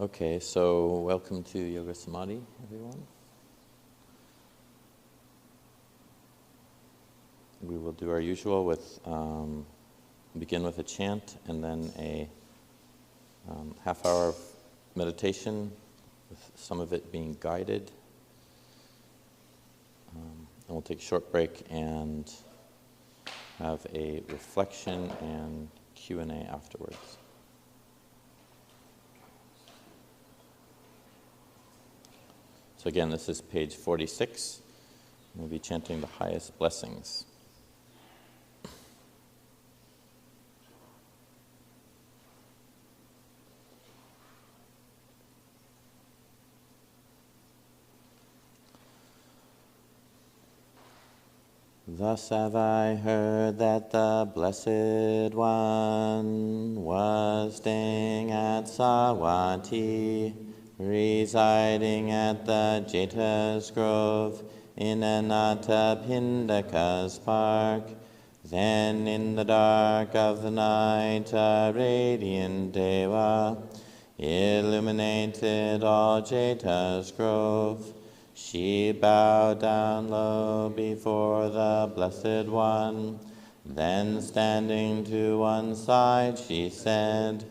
Okay, so welcome to Yoga Samadhi, everyone. We will do our usual with, begin with a chant and then a half hour of meditation, with some of it being guided. And we'll take a short break and have a reflection and Q&A afterwards. So again, this is page 46. We'll be chanting the highest blessings. Thus have I heard that the Blessed One was staying at Savatthi, residing at the Jeta's Grove in Anathapindika's park. Then in the dark of the night a radiant Deva illuminated all Jeta's Grove. She bowed down low before the Blessed One. Then standing to one side she said,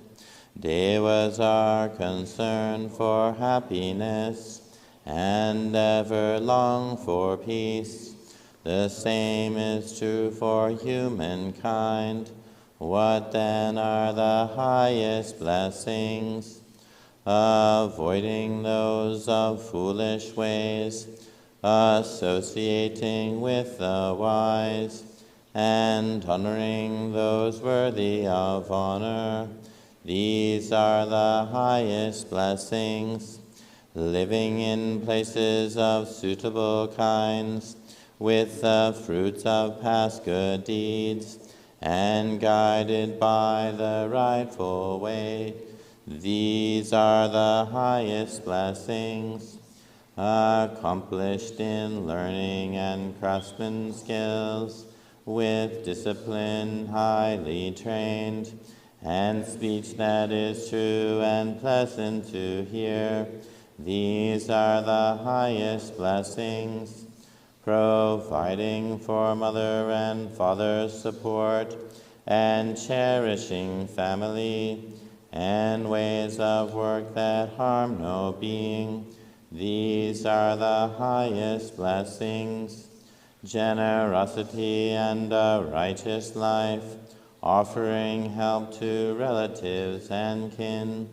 Devas are concerned for happiness and ever long for peace. The same is true for humankind. What then are the highest blessings? Avoiding those of foolish ways, associating with the wise, and honoring those worthy of honor. These are the highest blessings. Living in places of suitable kinds, with the fruits of past good deeds, and guided by the rightful way. These are the highest blessings. Accomplished in learning and craftsman skills, with discipline highly trained, and speech that is true and pleasant to hear. These are the highest blessings. Providing for mother and father's support, and cherishing family, and ways of work that harm no being. These are the highest blessings. Generosity and a righteous life, offering help to relatives and kin,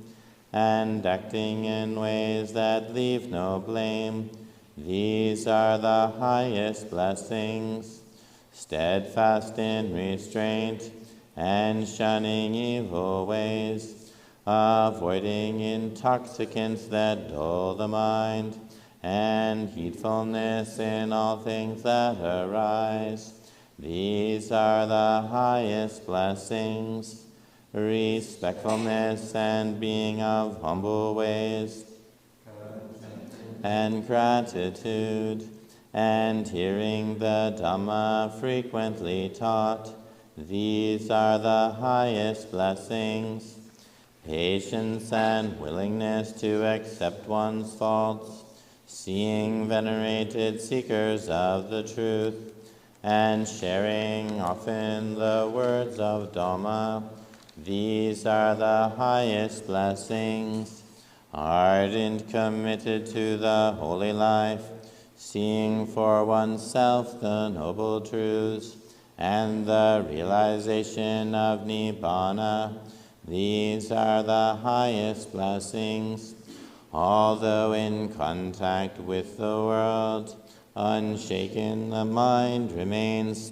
and acting in ways that leave no blame. These are the highest blessings. Steadfast in restraint, and shunning evil ways, avoiding intoxicants that dull the mind, and heedfulness in all things that arise. These are the highest blessings. Respectfulness and being of humble ways, and gratitude, and hearing the Dhamma frequently taught. These are the highest blessings. Patience and willingness to accept one's faults, seeing venerated seekers of the truth, and sharing often the words of Dhamma. These are the highest blessings. Ardent, committed to the holy life, seeing for oneself the noble truths, and the realization of Nibbana. These are the highest blessings. Although in contact with the world, unshaken the mind remains,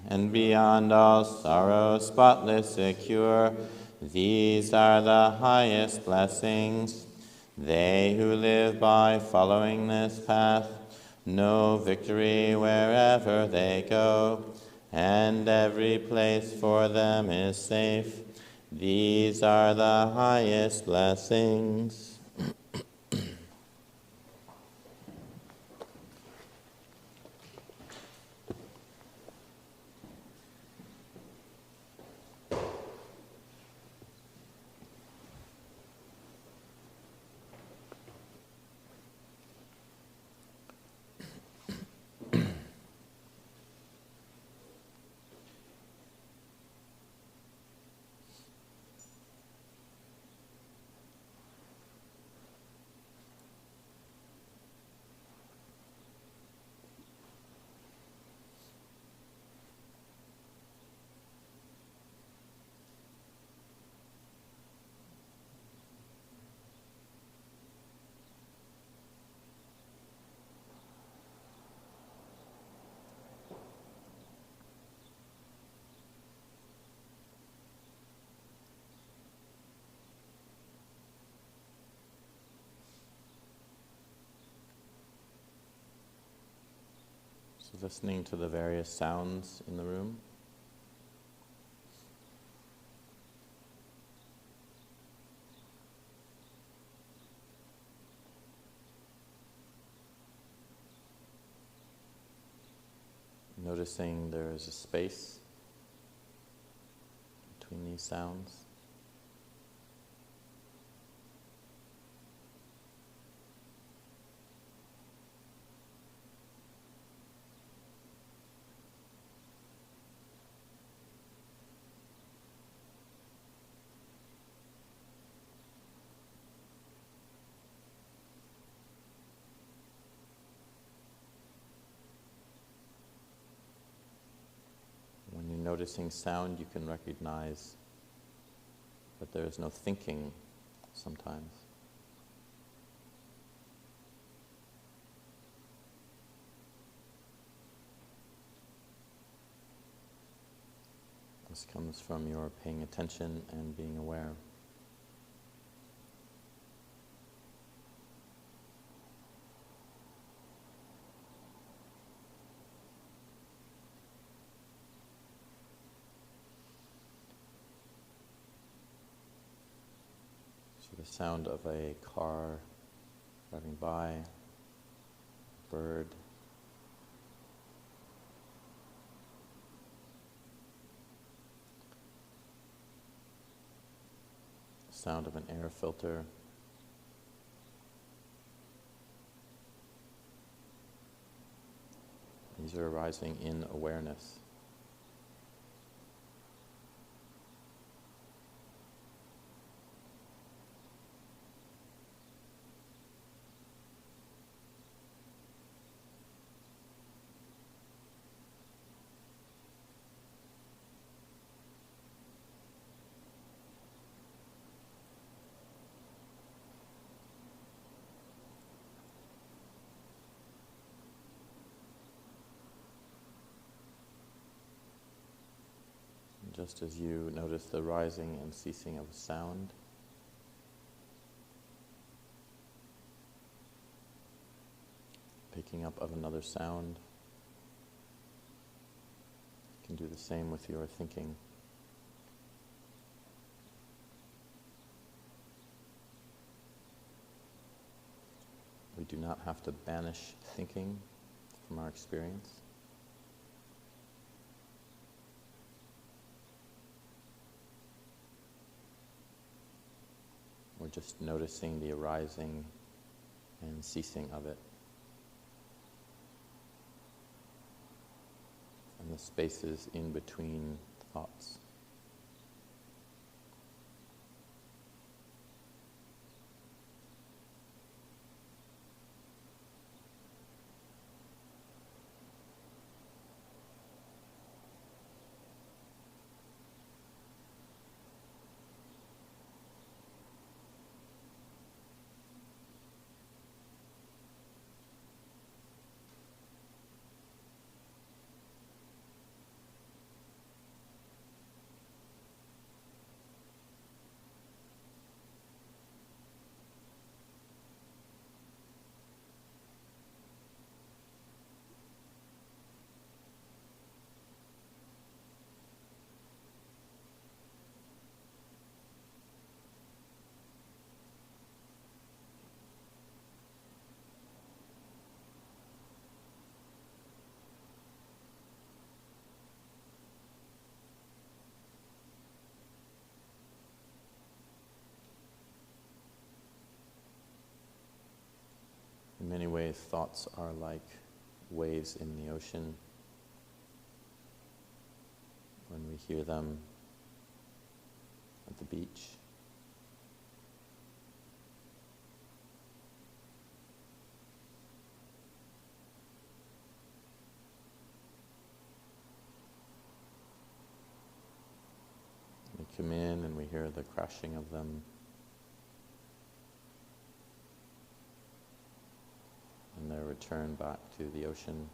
and beyond all sorrow, spotless, secure. These are the highest blessings. They who live by following this path know victory wherever they go, and every place for them is safe. These are the highest blessings. listening to the various sounds in the room. Noticing there is a space between these sounds. When you're noticing sound, you can recognize that there is no thinking sometimes. This comes from your paying attention and being aware. The sound of a car driving by, a bird, the sound of an air filter, these are arising in awareness. Just as you notice the rising and ceasing of sound, picking up of another sound, you can do the same with your thinking. We do not have to banish thinking from our experience. We're just noticing the arising and ceasing of it. And the spaces in between thoughts. In many ways, thoughts are like waves in the ocean. When we hear them at the beach, we come in and we hear the crashing of them. And their return back to the ocean.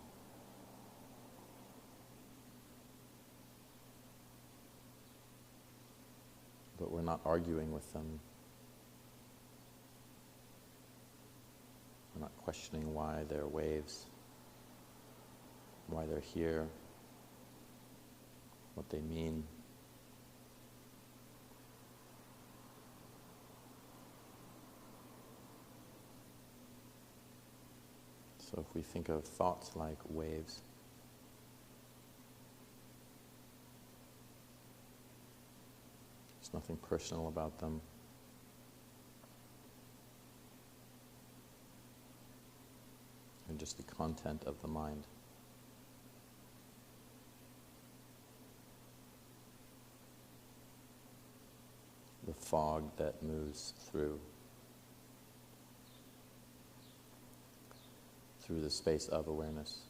But we're not arguing with them. We're not questioning why they're waves. why they're here, what they mean. So if we think of thoughts like waves, there's nothing personal about them. They're just the content of the mind. The fog that moves through the space of awareness.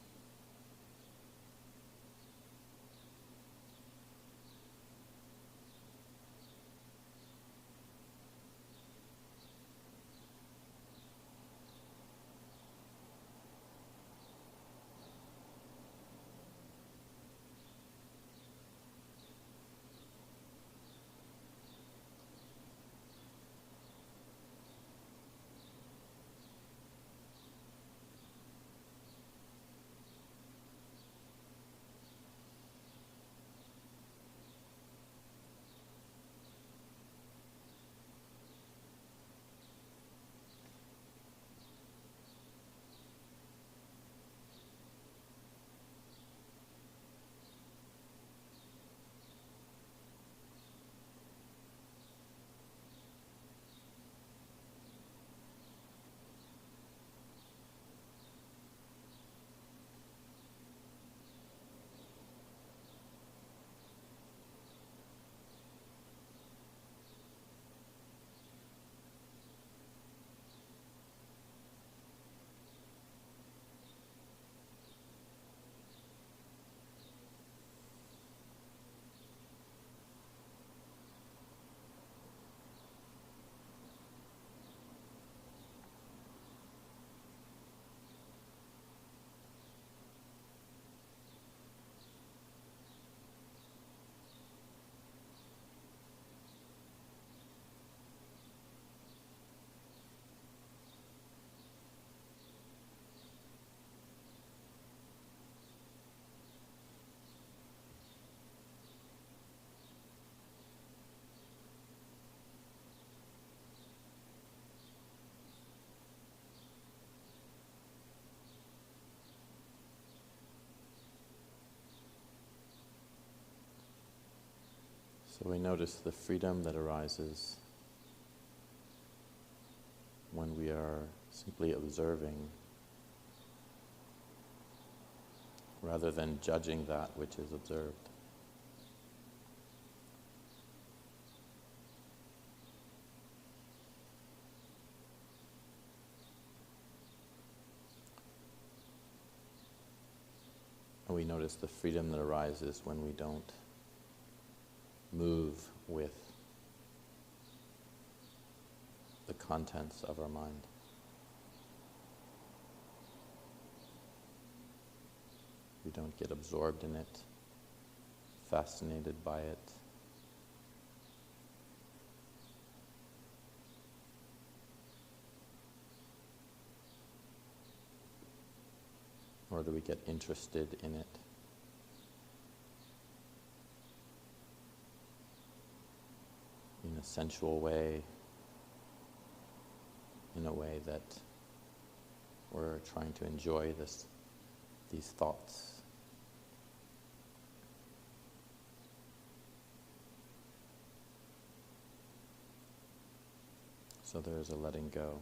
So we notice the freedom that arises when we are simply observing rather than judging that which is observed. And we notice the freedom that arises when we don't move with the contents of our mind. We don't get absorbed in it, fascinated by it. Or do we get interested in it? In a sensual way, in a way that we're trying to enjoy these thoughts. So there's a letting go.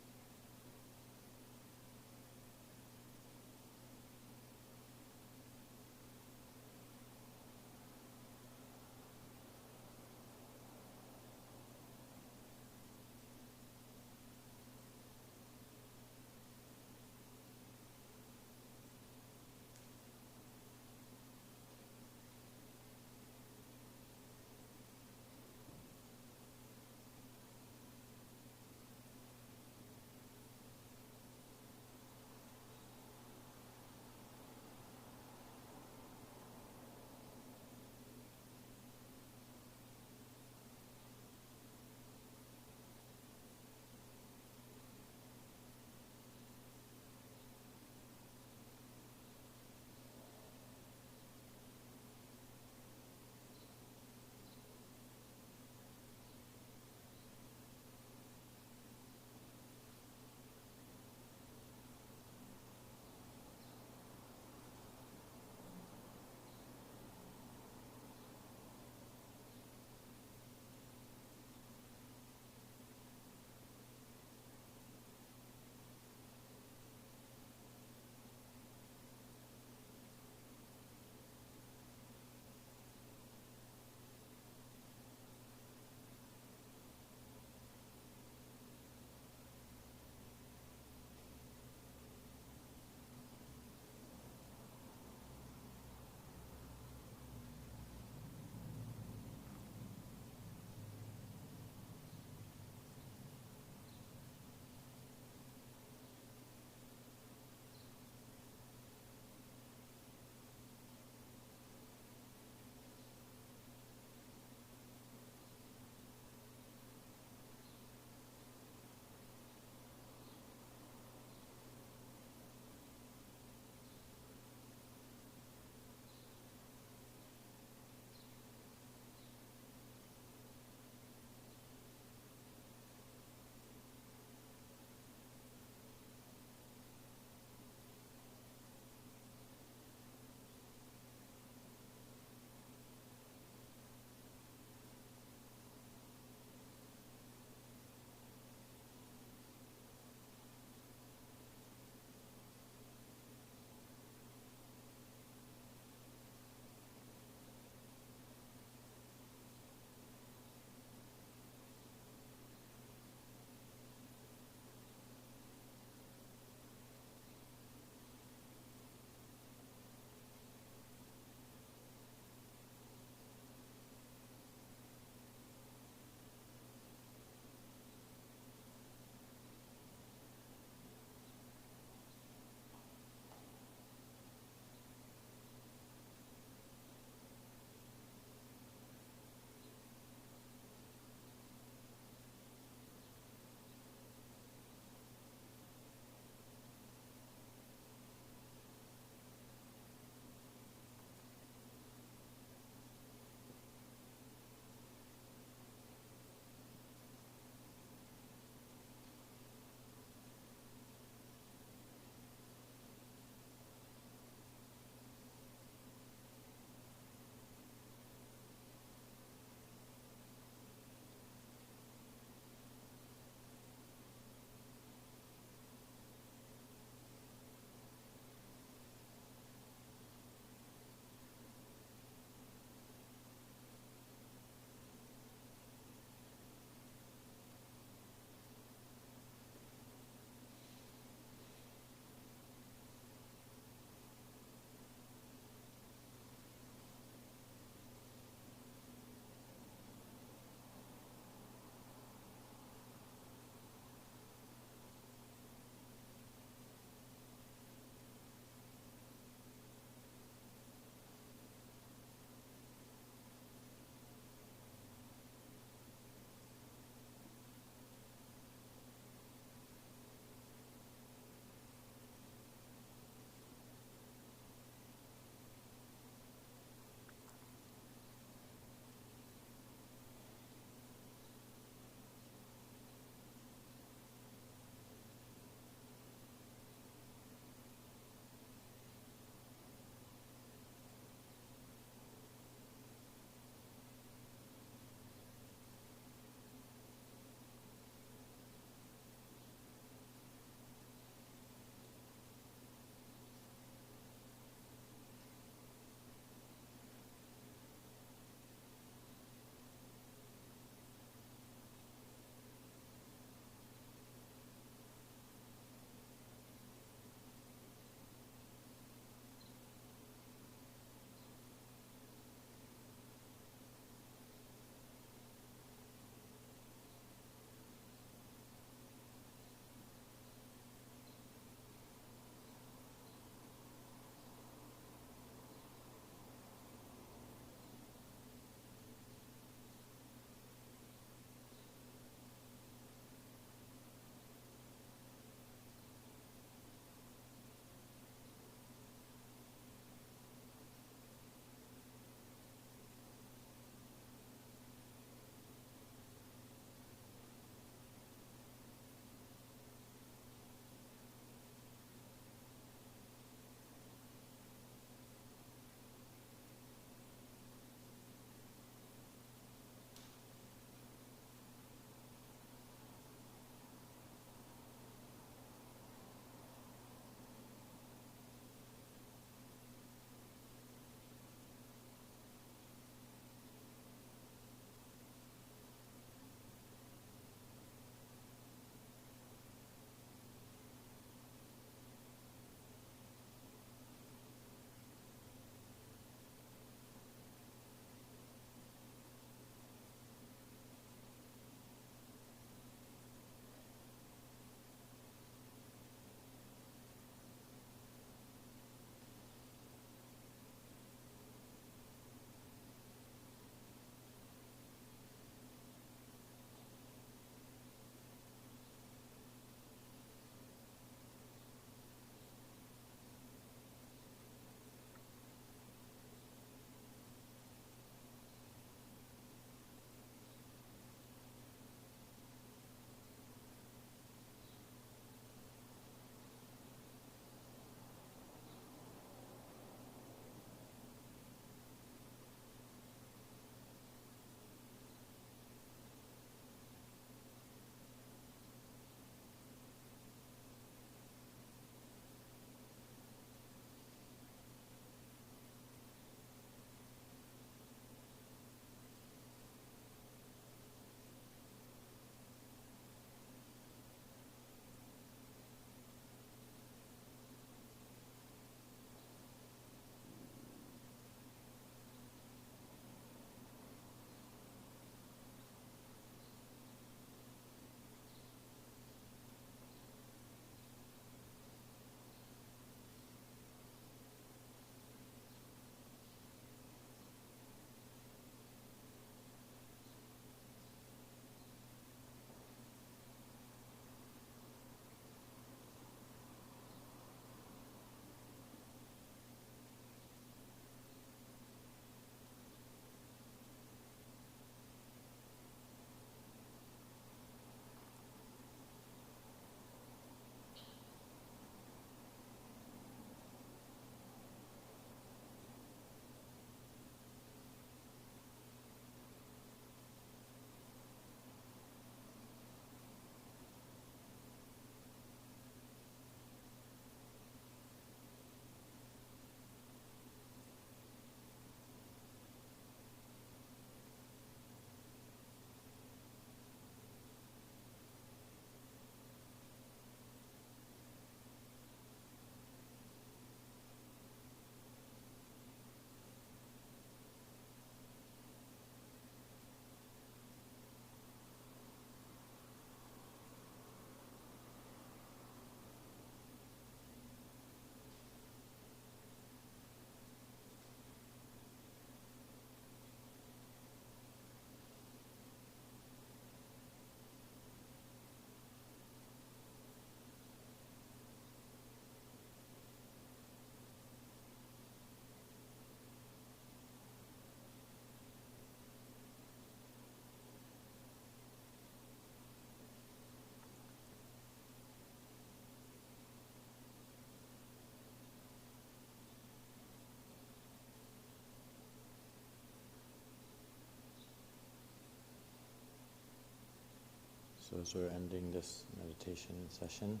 So as we're ending this meditation session,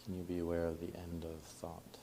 can you be aware of the end of thought?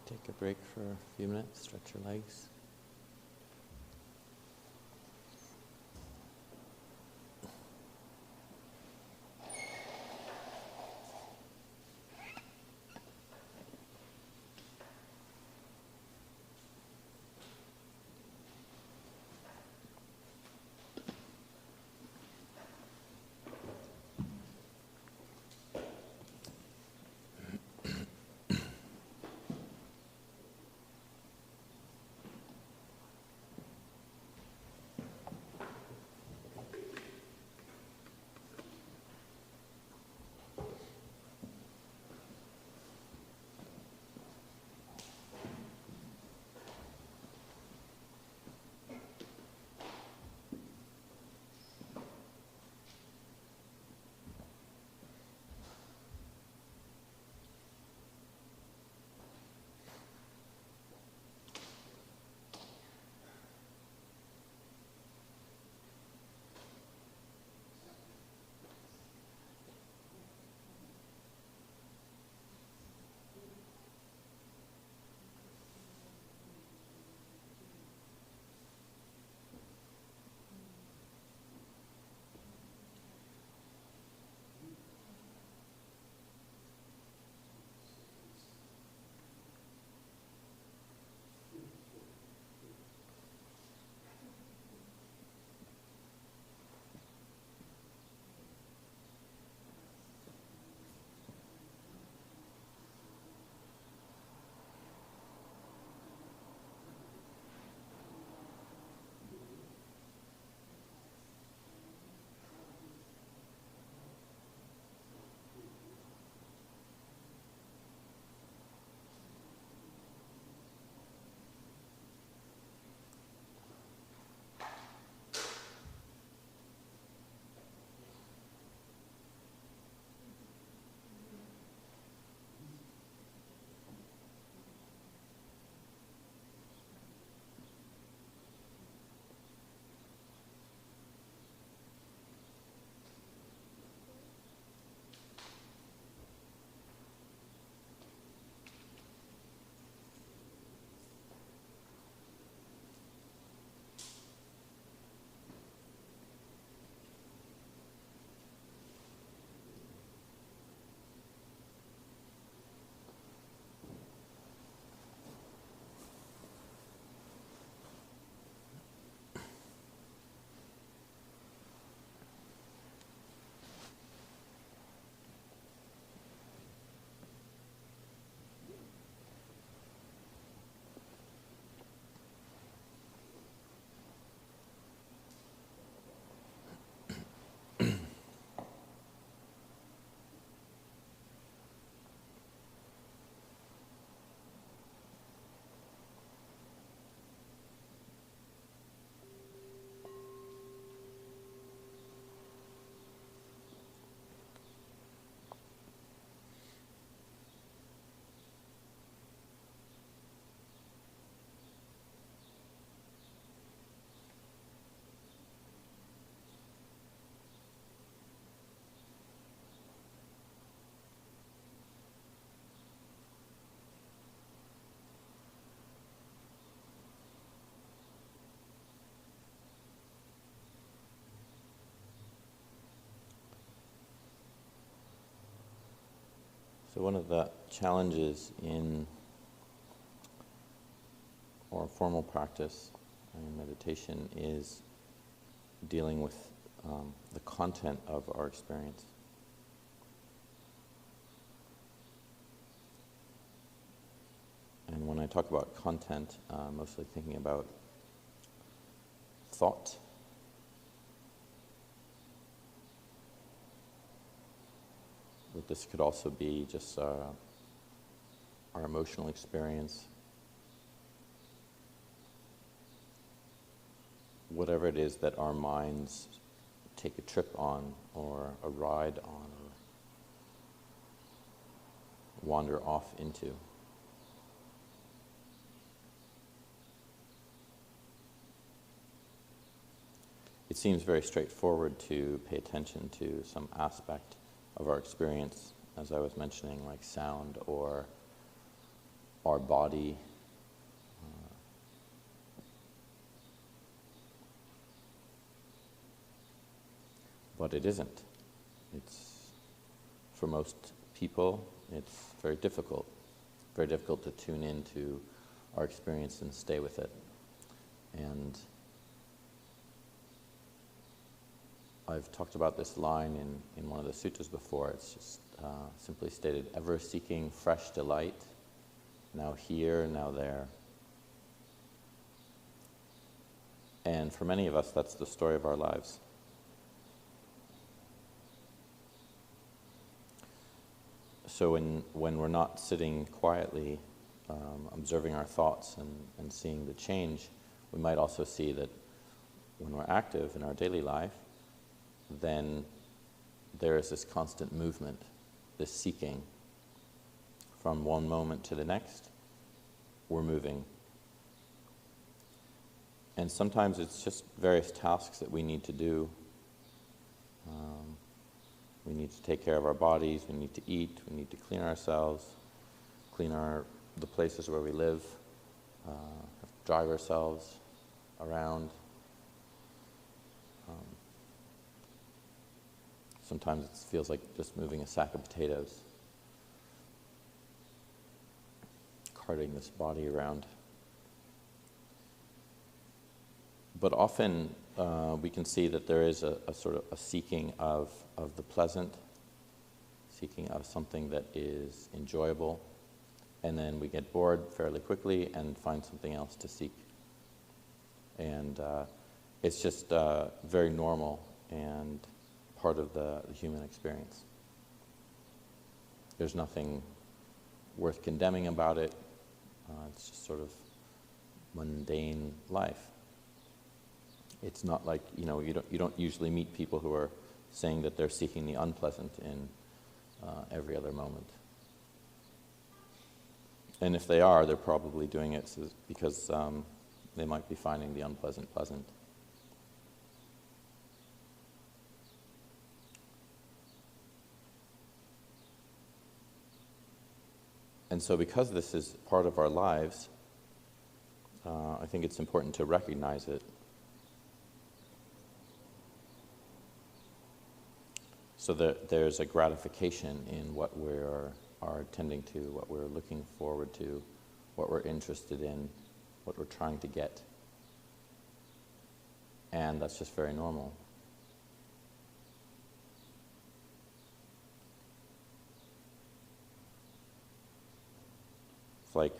Take a break for a few minutes, stretch your legs. So one of the challenges in our formal practice in meditation is dealing with the content of our experience. And when I talk about content, mostly thinking about thought. But this could also be just our emotional experience. Whatever it is that our minds take a trip on, or a ride on, or wander off into. It seems very straightforward to pay attention to some aspect of our experience, as I was mentioning, like sound or our body. But it isn't. It's, for most people, it's very difficult to tune into our experience and stay with it. And I've talked about this line in one of the suttas before. It's just simply stated, ever seeking fresh delight, now here, now there. And for many of us, that's the story of our lives. So when we're not sitting quietly, observing our thoughts and seeing the change, we might also see that when we're active in our daily life, then there is this constant movement, this seeking. From one moment to the next, we're moving. And sometimes it's just various tasks that we need to do. We need to take care of our bodies, we need to eat, we need to clean ourselves, clean the places where we live, drive ourselves around. Sometimes it feels like just moving a sack of potatoes, carting this body around. But often we can see that there is a sort of a seeking of the pleasant, seeking of something that is enjoyable, and then we get bored fairly quickly and find something else to seek. And it's just very normal and part of the human experience. There's nothing worth condemning about it. It's just sort of mundane life. It's not like, you don't usually meet people who are saying that they're seeking the unpleasant in every other moment. And if they are, they're probably doing it because they might be finding the unpleasant pleasant. And so because this is part of our lives, I think it's important to recognize it. So that there's a gratification in what we are tending to, what we're looking forward to, what we're interested in, what we're trying to get. And that's just very normal. It's like,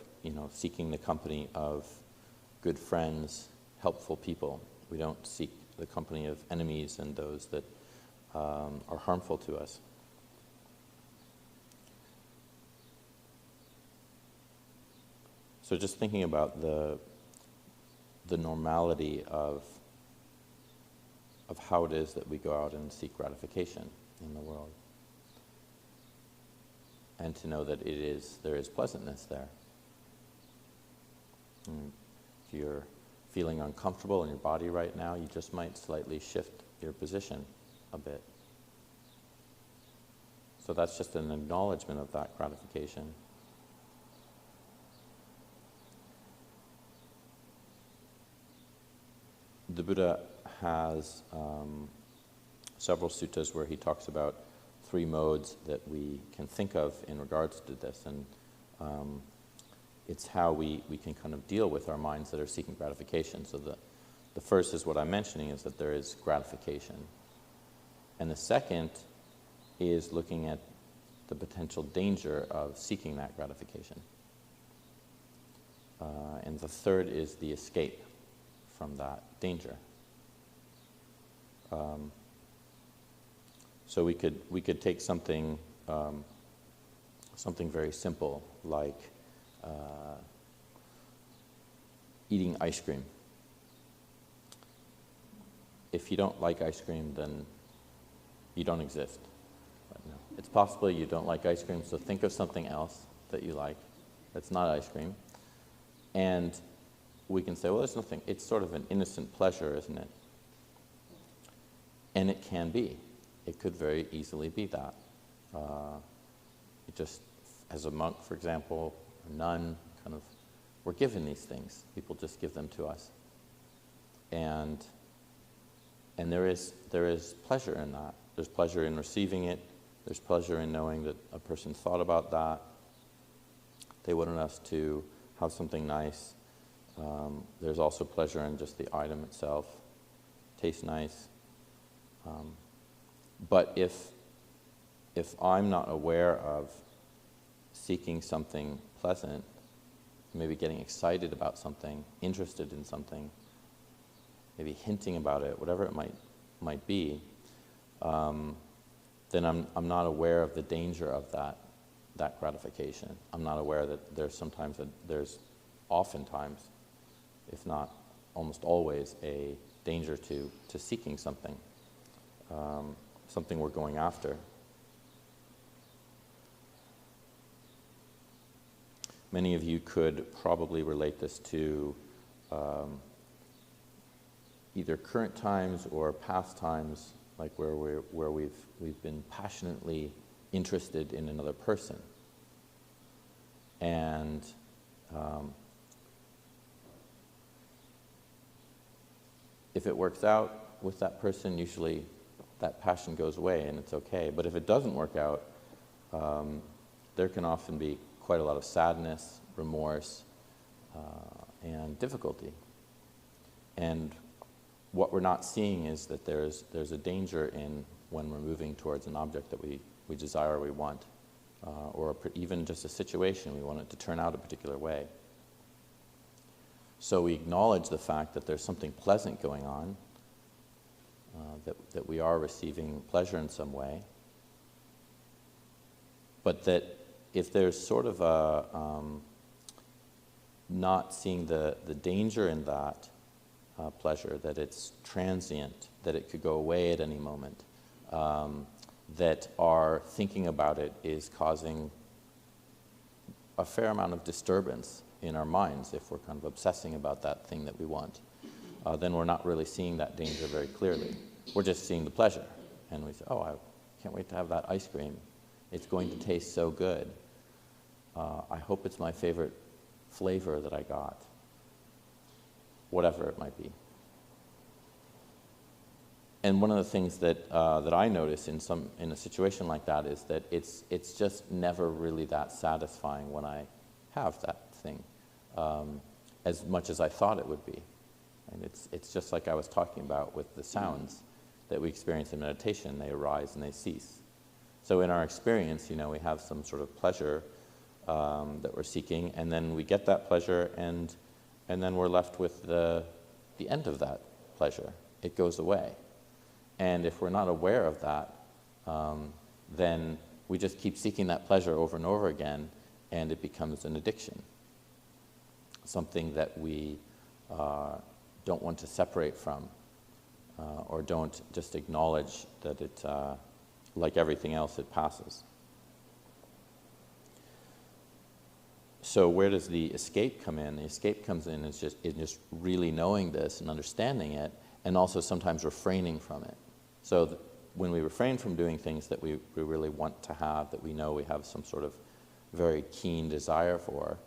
seeking the company of good friends, helpful people. We don't seek the company of enemies and those that are harmful to us. So just thinking about the normality of how it is that we go out and seek gratification in the world. And to know that there is pleasantness there. And if you're feeling uncomfortable in your body right now, you just might slightly shift your position a bit. So that's just an acknowledgement of that gratification. The Buddha has several suttas where he talks about 3 modes that we can think of in regards to this, and it's how we can kind of deal with our minds that are seeking gratification. So the The first is what I'm mentioning, is that there is gratification. And the second is looking at the potential danger of seeking that gratification. And the third is the escape from that danger. So we could take something something very simple like eating ice cream. If you don't like ice cream, then you don't exist. But no. It's possible you don't like ice cream, so think of something else that you like that's not ice cream. And we can say, well, there's nothing. It's sort of an innocent pleasure, isn't it? And it can be. It could very easily be that. It just, as a monk, for example, a nun, kind of, we're given these things. People just give them to us. And there is pleasure in that. There's pleasure in receiving it. There's pleasure in knowing that a person thought about that. They wanted us to have something nice. There's also pleasure in just the item itself. Tastes nice. But if I'm not aware of seeking something pleasant, maybe getting excited about something, interested in something, maybe hinting about it, whatever it might be, then I'm not aware of the danger of that gratification. I'm not aware that there's oftentimes, if not almost always, a danger to seeking something, something we're going after. Many of you could probably relate this to either current times or past times, like where we've been passionately interested in another person, and if it works out with that person, usually that passion goes away and it's okay. But if it doesn't work out, there can often be quite a lot of sadness, remorse, and difficulty. And what we're not seeing is that there's a danger in when we're moving towards an object that we desire or we want, or even just a situation, we want it to turn out a particular way. So we acknowledge the fact that there's something pleasant going on, that we are receiving pleasure in some way, but that if there's sort of a not seeing the danger in that pleasure, that it's transient, that it could go away at any moment, that our thinking about it is causing a fair amount of disturbance in our minds if we're kind of obsessing about that thing that we want, then we're not really seeing that danger very clearly. We're just seeing the pleasure. And we say, oh, I can't wait to have that ice cream. It's going to taste so good. I hope it's my favorite flavor that I got. Whatever it might be. And one of the things that I notice in a situation like that is that it's just never really that satisfying when I have that thing, as much as I thought it would be. And it's just like I was talking about with the sounds that we experience in meditation. They arise and they cease. So in our experience, we have some sort of pleasure that we're seeking, and then we get that pleasure, and then we're left with the end of that pleasure. It goes away. And if we're not aware of that, then we just keep seeking that pleasure over and over again, and it becomes an addiction, something that we don't want to separate from, or don't just acknowledge that it, like everything else, it passes. So where does the escape come in? The escape comes in is just really knowing this and understanding it, and also sometimes refraining from it. So when we refrain from doing things that we really want to have, that we know we have some sort of very keen desire for,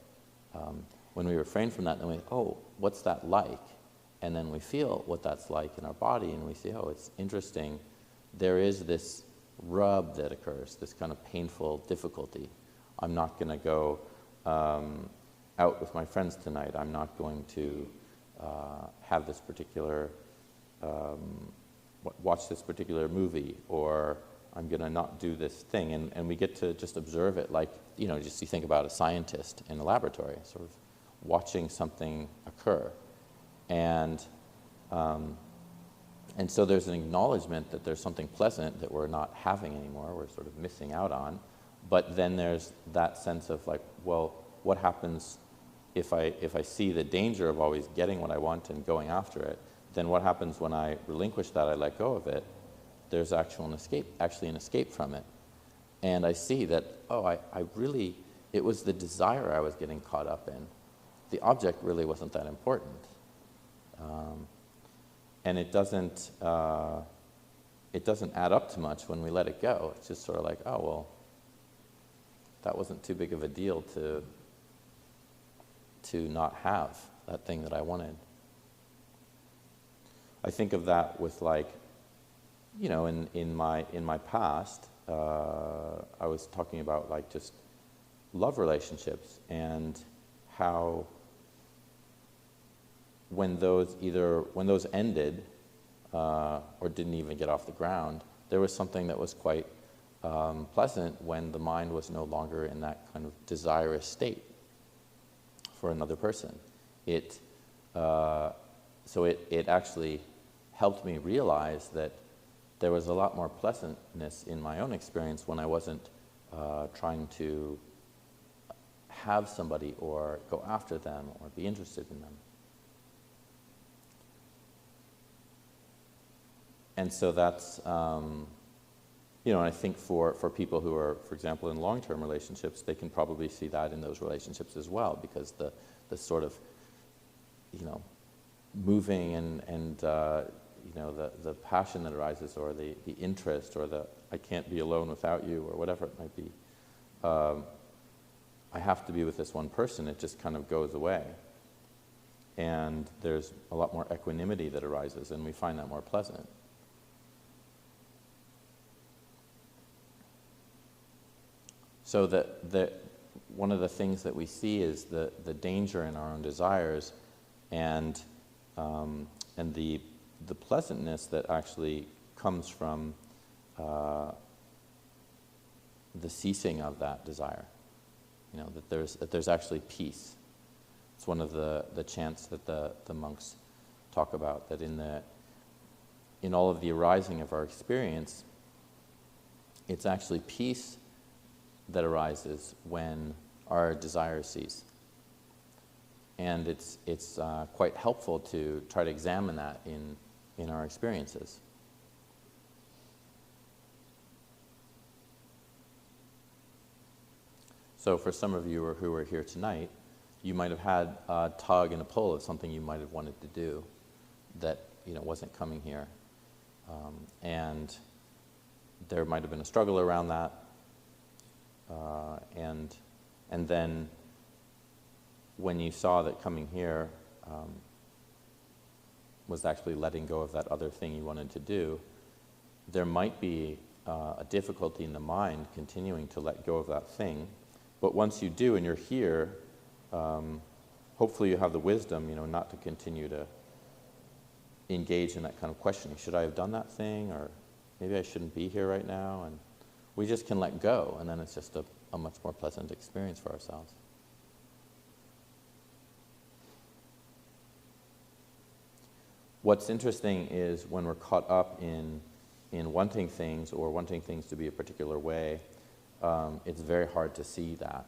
when we refrain from that, then we, oh, what's that like? And then we feel what that's like in our body, and we see, oh, it's interesting. There is this rub that occurs, this kind of painful difficulty. I'm not going to go out with my friends tonight. I'm not going to have this particular, watch this particular movie, or I'm going to not do this thing. And we get to just observe it like, just you think about a scientist in a laboratory, sort of watching something occur. And so there's an acknowledgement that there's something pleasant that we're not having anymore, we're sort of missing out on. But then there's that sense of like, well, what happens if I see the danger of always getting what I want and going after it? Then what happens when I relinquish that, I let go of it? There's actually an escape from it. And I see that, it was the desire I was getting caught up in. The object really wasn't that important. And it doesn't add up to much when we let it go. It's just sort of like, oh, well, that wasn't too big of a deal to not have that thing that I wanted. I think of that with like, in my past, I was talking about like just love relationships and how when those ended or didn't even get off the ground, there was something that was quite pleasant when the mind was no longer in that kind of desirous state for another person. So it actually helped me realize that there was a lot more pleasantness in my own experience when I wasn't trying to have somebody or go after them or be interested in them. And so that's, I think for people who are, for example, in long-term relationships, they can probably see that in those relationships as well, because the sort of, moving and the passion that arises, or the interest, or the I can't be alone without you, or whatever it might be. I have to be with this one person, it just kind of goes away. And there's a lot more equanimity that arises, and we find that more pleasant. So that one of the things that we see is the danger in our own desires, and the pleasantness that actually comes from the ceasing of that desire. That there's actually peace. It's one of the chants that the monks talk about, that in all of the arising of our experience, it's actually peace that arises when our desires cease. And it's quite helpful to try to examine that in our experiences. So for some of you who are here tonight, you might have had a tug and a pull of something you might have wanted to do that wasn't coming here. And there might have been a struggle around that. And then when you saw that coming here was actually letting go of that other thing you wanted to do, there might be a difficulty in the mind continuing to let go of that thing. But once you do and you're here, hopefully you have the wisdom, not to continue to engage in that kind of questioning. Should I have done that thing? Or maybe I shouldn't be here right now? And we just can let go, and then it's just a much more pleasant experience for ourselves. What's interesting is when we're caught up in wanting things, or wanting things to be a particular way, it's very hard to see that.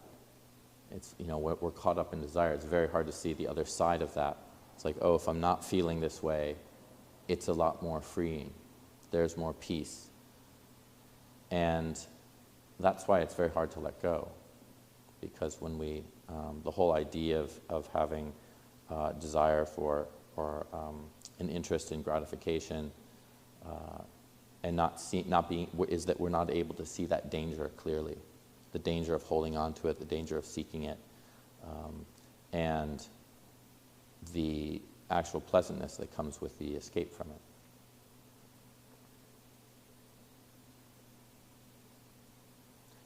It's, we're caught up in desire. It's very hard to see the other side of that. It's like, oh, if I'm not feeling this way, it's a lot more freeing. There's more peace. And that's why it's very hard to let go. Because when we, the whole idea of having desire for, or an interest in gratification, and is that we're not able to see that danger clearly. The danger of holding on to it, the danger of seeking it, and the actual pleasantness that comes with the escape from it.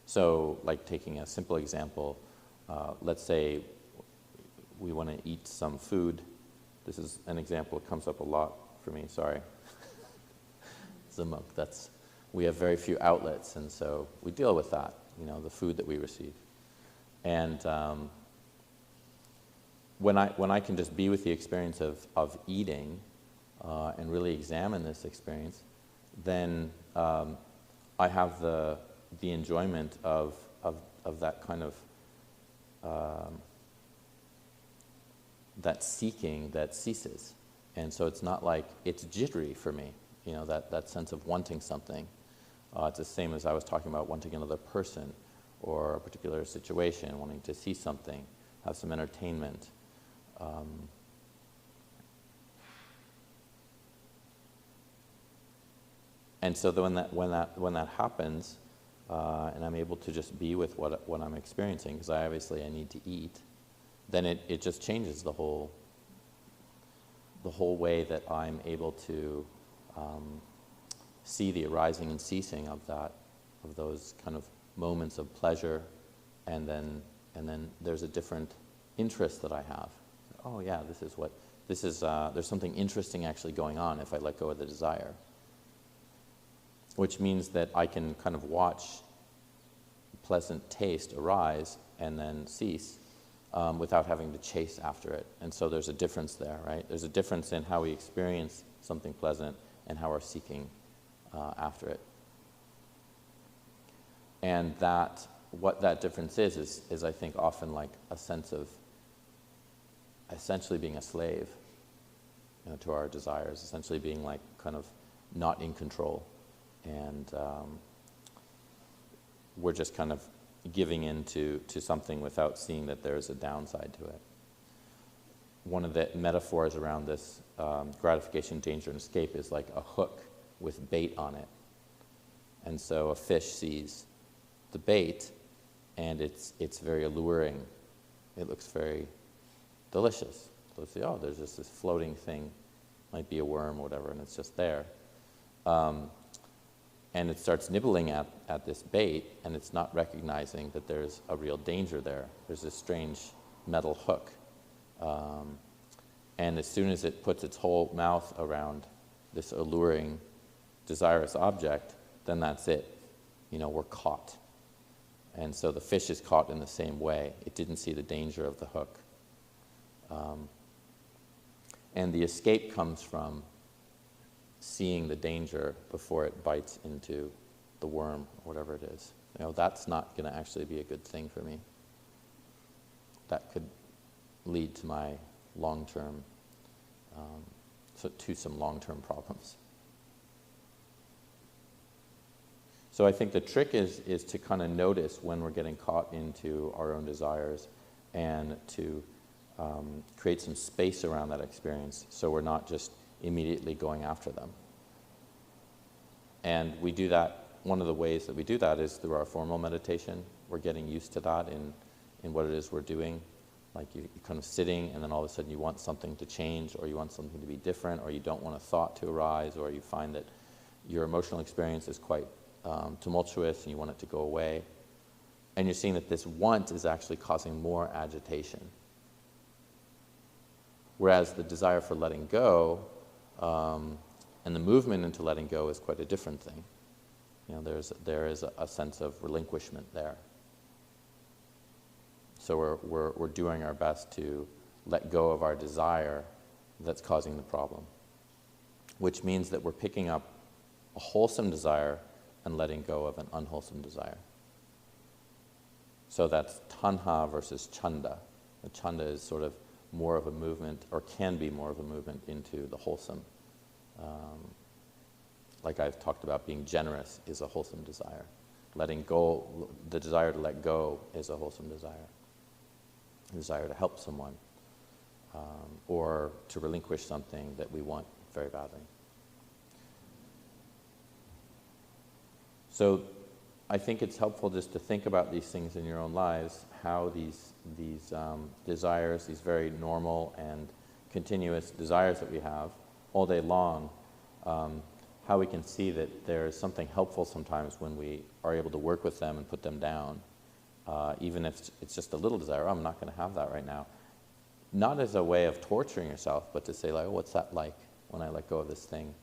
So, like taking a simple example, let's say we want to eat some food This is an example that comes up a lot for me, sorry. Zamuk, we have very few outlets, and so we deal with that, the food that we receive. And when I can just be with the experience of eating and really examine this experience, then I have the enjoyment of that kind of that seeking that ceases. And so it's not like it's jittery for me, that sense of wanting something. It's the same as I was talking about wanting another person or a particular situation, wanting to see something, have some entertainment. And so when that happens, and I'm able to just be with what I'm experiencing, because I need to eat, then it just changes the whole way that I'm able to see the arising and ceasing of those kind of moments of pleasure, and then there's a different interest that I have. Oh yeah, there's something interesting actually going on if I let go of the desire. Which means that I can kind of watch pleasant taste arise and then cease without having to chase after it. And so there's a difference there, right? There's a difference in how we experience something pleasant and how we're seeking after it. And what that difference is I think often like a sense of essentially being a slave to our desires, essentially being like kind of not in control. And we're just kind of giving in to something without seeing that there's a downside to it. One of the metaphors around this gratification, danger, and escape is like a hook with bait on it. And so a fish sees the bait, and it's very alluring. It looks very delicious. So they say, oh, there's just this floating thing, might be a worm or whatever, and it's just there. And it starts nibbling at this bait, and it's not recognizing that there's a real danger there. There's this strange metal hook. And as soon as it puts its whole mouth around this alluring, desirous object, then that's it. We're caught. And so the fish is caught in the same way. It didn't see the danger of the hook. And the escape comes from seeing the danger before it bites into the worm or whatever it is. That's not going to actually be a good thing for me. That could lead to my long-term, to some long-term problems. So I think the trick is to kind of notice when we're getting caught into our own desires, and to create some space around that experience so we're not just immediately going after them. And we do that, one of the ways that we do that is through our formal meditation. We're getting used to that in what it is we're doing. Like you're kind of sitting, and then all of a sudden you want something to change, or you want something to be different, or you don't want a thought to arise, or you find that your emotional experience is quite tumultuous and you want it to go away. And you're seeing that this want is actually causing more agitation. Whereas the desire for letting go and the movement into letting go is quite a different thing. There is a sense of relinquishment there. So we're doing our best to let go of our desire that's causing the problem, which means that we're picking up a wholesome desire and letting go of an unwholesome desire. So that's tanha versus chanda. The chanda is sort of more of a movement, or can be more of a movement into the wholesome. Like I've talked about, being generous is a wholesome desire. Letting go, the desire to let go is a wholesome desire. A desire to help someone, or to relinquish something that we want very badly. So I think it's helpful just to think about these things in your own lives, how these desires, these very normal and continuous desires that we have all day long, how we can see that there's something helpful sometimes when we are able to work with them and put them down, even if it's just a little desire. Oh, I'm not going to have that right now. not as a way of torturing yourself, but to say like, oh, what's that like when I let go of this thing?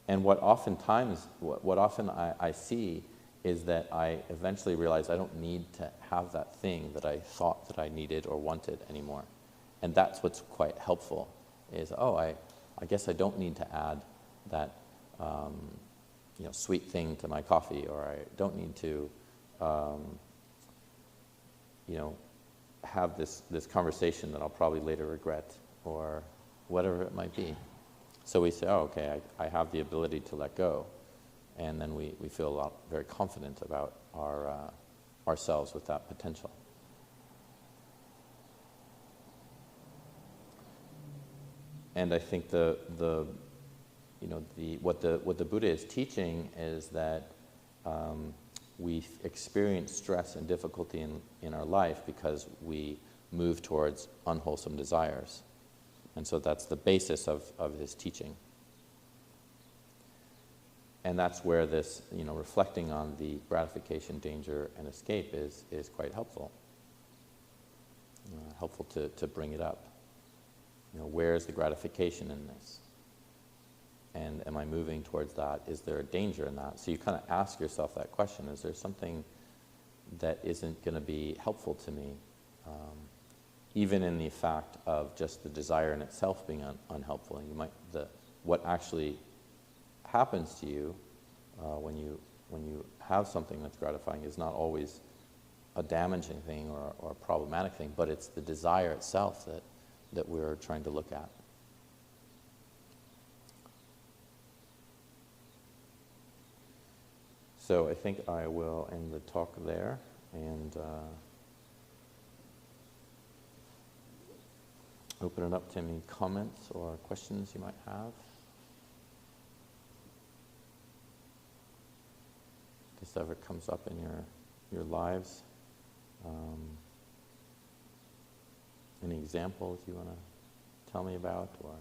And what often I see is that I eventually realize I don't need to have that thing that I thought that I needed or wanted anymore. And that's what's quite helpful, is, oh, I guess I don't need to add that sweet thing to my coffee, or I don't need to have this conversation that I'll probably later regret, or whatever it might be. So we say, oh, okay, I have the ability to let go. And then we feel very confident about ourselves with that potential. And I think what the Buddha is teaching is that we experience stress and difficulty in our life because we move towards unwholesome desires. And so that's the basis of his teaching. And that's where this, reflecting on the gratification, danger, and escape is quite helpful. Helpful to bring it up. Where is the gratification in this? And am I moving towards that? Is there a danger in that? So you kind of ask yourself that question. Is there something that isn't going to be helpful to me? Even in the fact of just the desire in itself being unhelpful. And what actually happens to you when you have something that's gratifying is not always a damaging thing or a problematic thing, but it's the desire itself that we're trying to look at. So I think I will end the talk there, and open it up to any comments or questions you might have. If this ever comes up in your lives. Any examples you want to tell me about, or?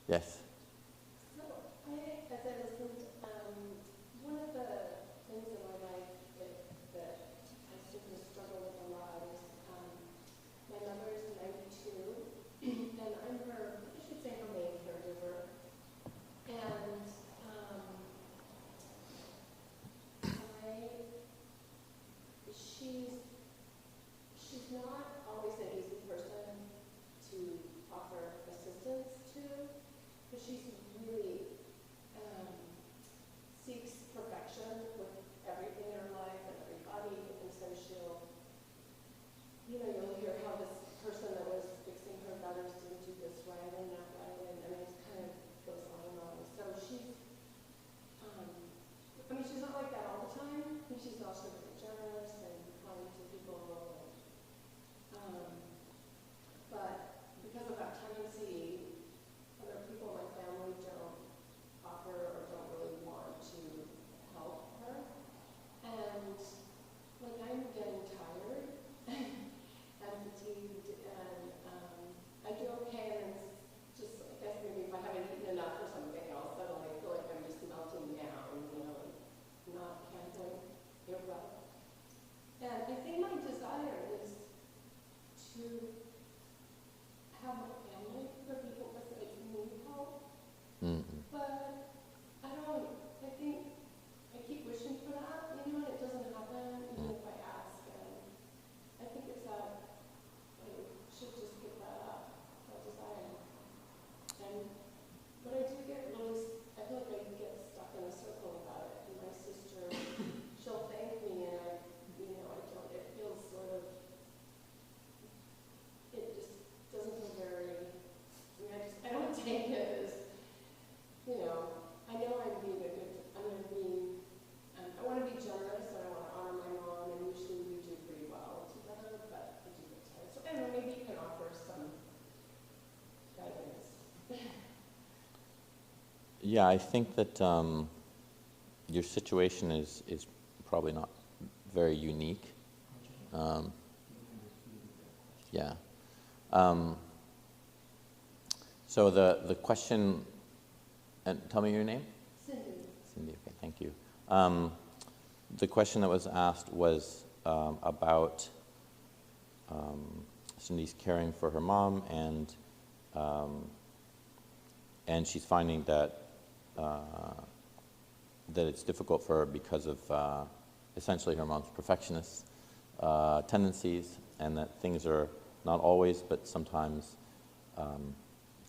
Yes? So, as I listened, one of the things in my life that I seem to struggle with a lot is my mother is 92, and I'm her, I should say her main caregiver. And she's not always an easy person to offer assistance to, but she's really seeks perfection with everything in her life and everybody, and so you'll hear how this person that was fixing her gutters didn't do this right and that right, and I mean, it kind of goes on and on. So she's not like that all the time. She's also very generous and kind to people. But because of that tendency, other people in my family don't offer or don't really want to help her. And like I'm getting tired and fatigued, and I do okay, and it's just, I guess maybe if I haven't eaten enough or something, I'll suddenly feel like I'm just melting down, not handling it well. And I think my desire is to have a family for people that need help. Mm-hmm. But I think I keep wishing for that, and it doesn't happen, even if I ask. And I think it's that I should just give that up, that desire. But I do get I feel like I get stuck in a circle about it. And my sister, she'll thank me, and I don't, it feels sort of, it just doesn't feel very, I don't take it as, I know I want to be generous, and I want to honor my mom, and usually we do pretty well together, but I do get tired. So I don't know, maybe you can offer some guidance. Yeah, I think that your situation is probably not very unique. Yeah. So the question, and tell me your name? Cindy. Cindy, okay, thank you. The question that was asked was about Cindy's caring for her mom, and she's finding that that it's difficult for her because of essentially her mom's perfectionist tendencies, and that things are not always, but sometimes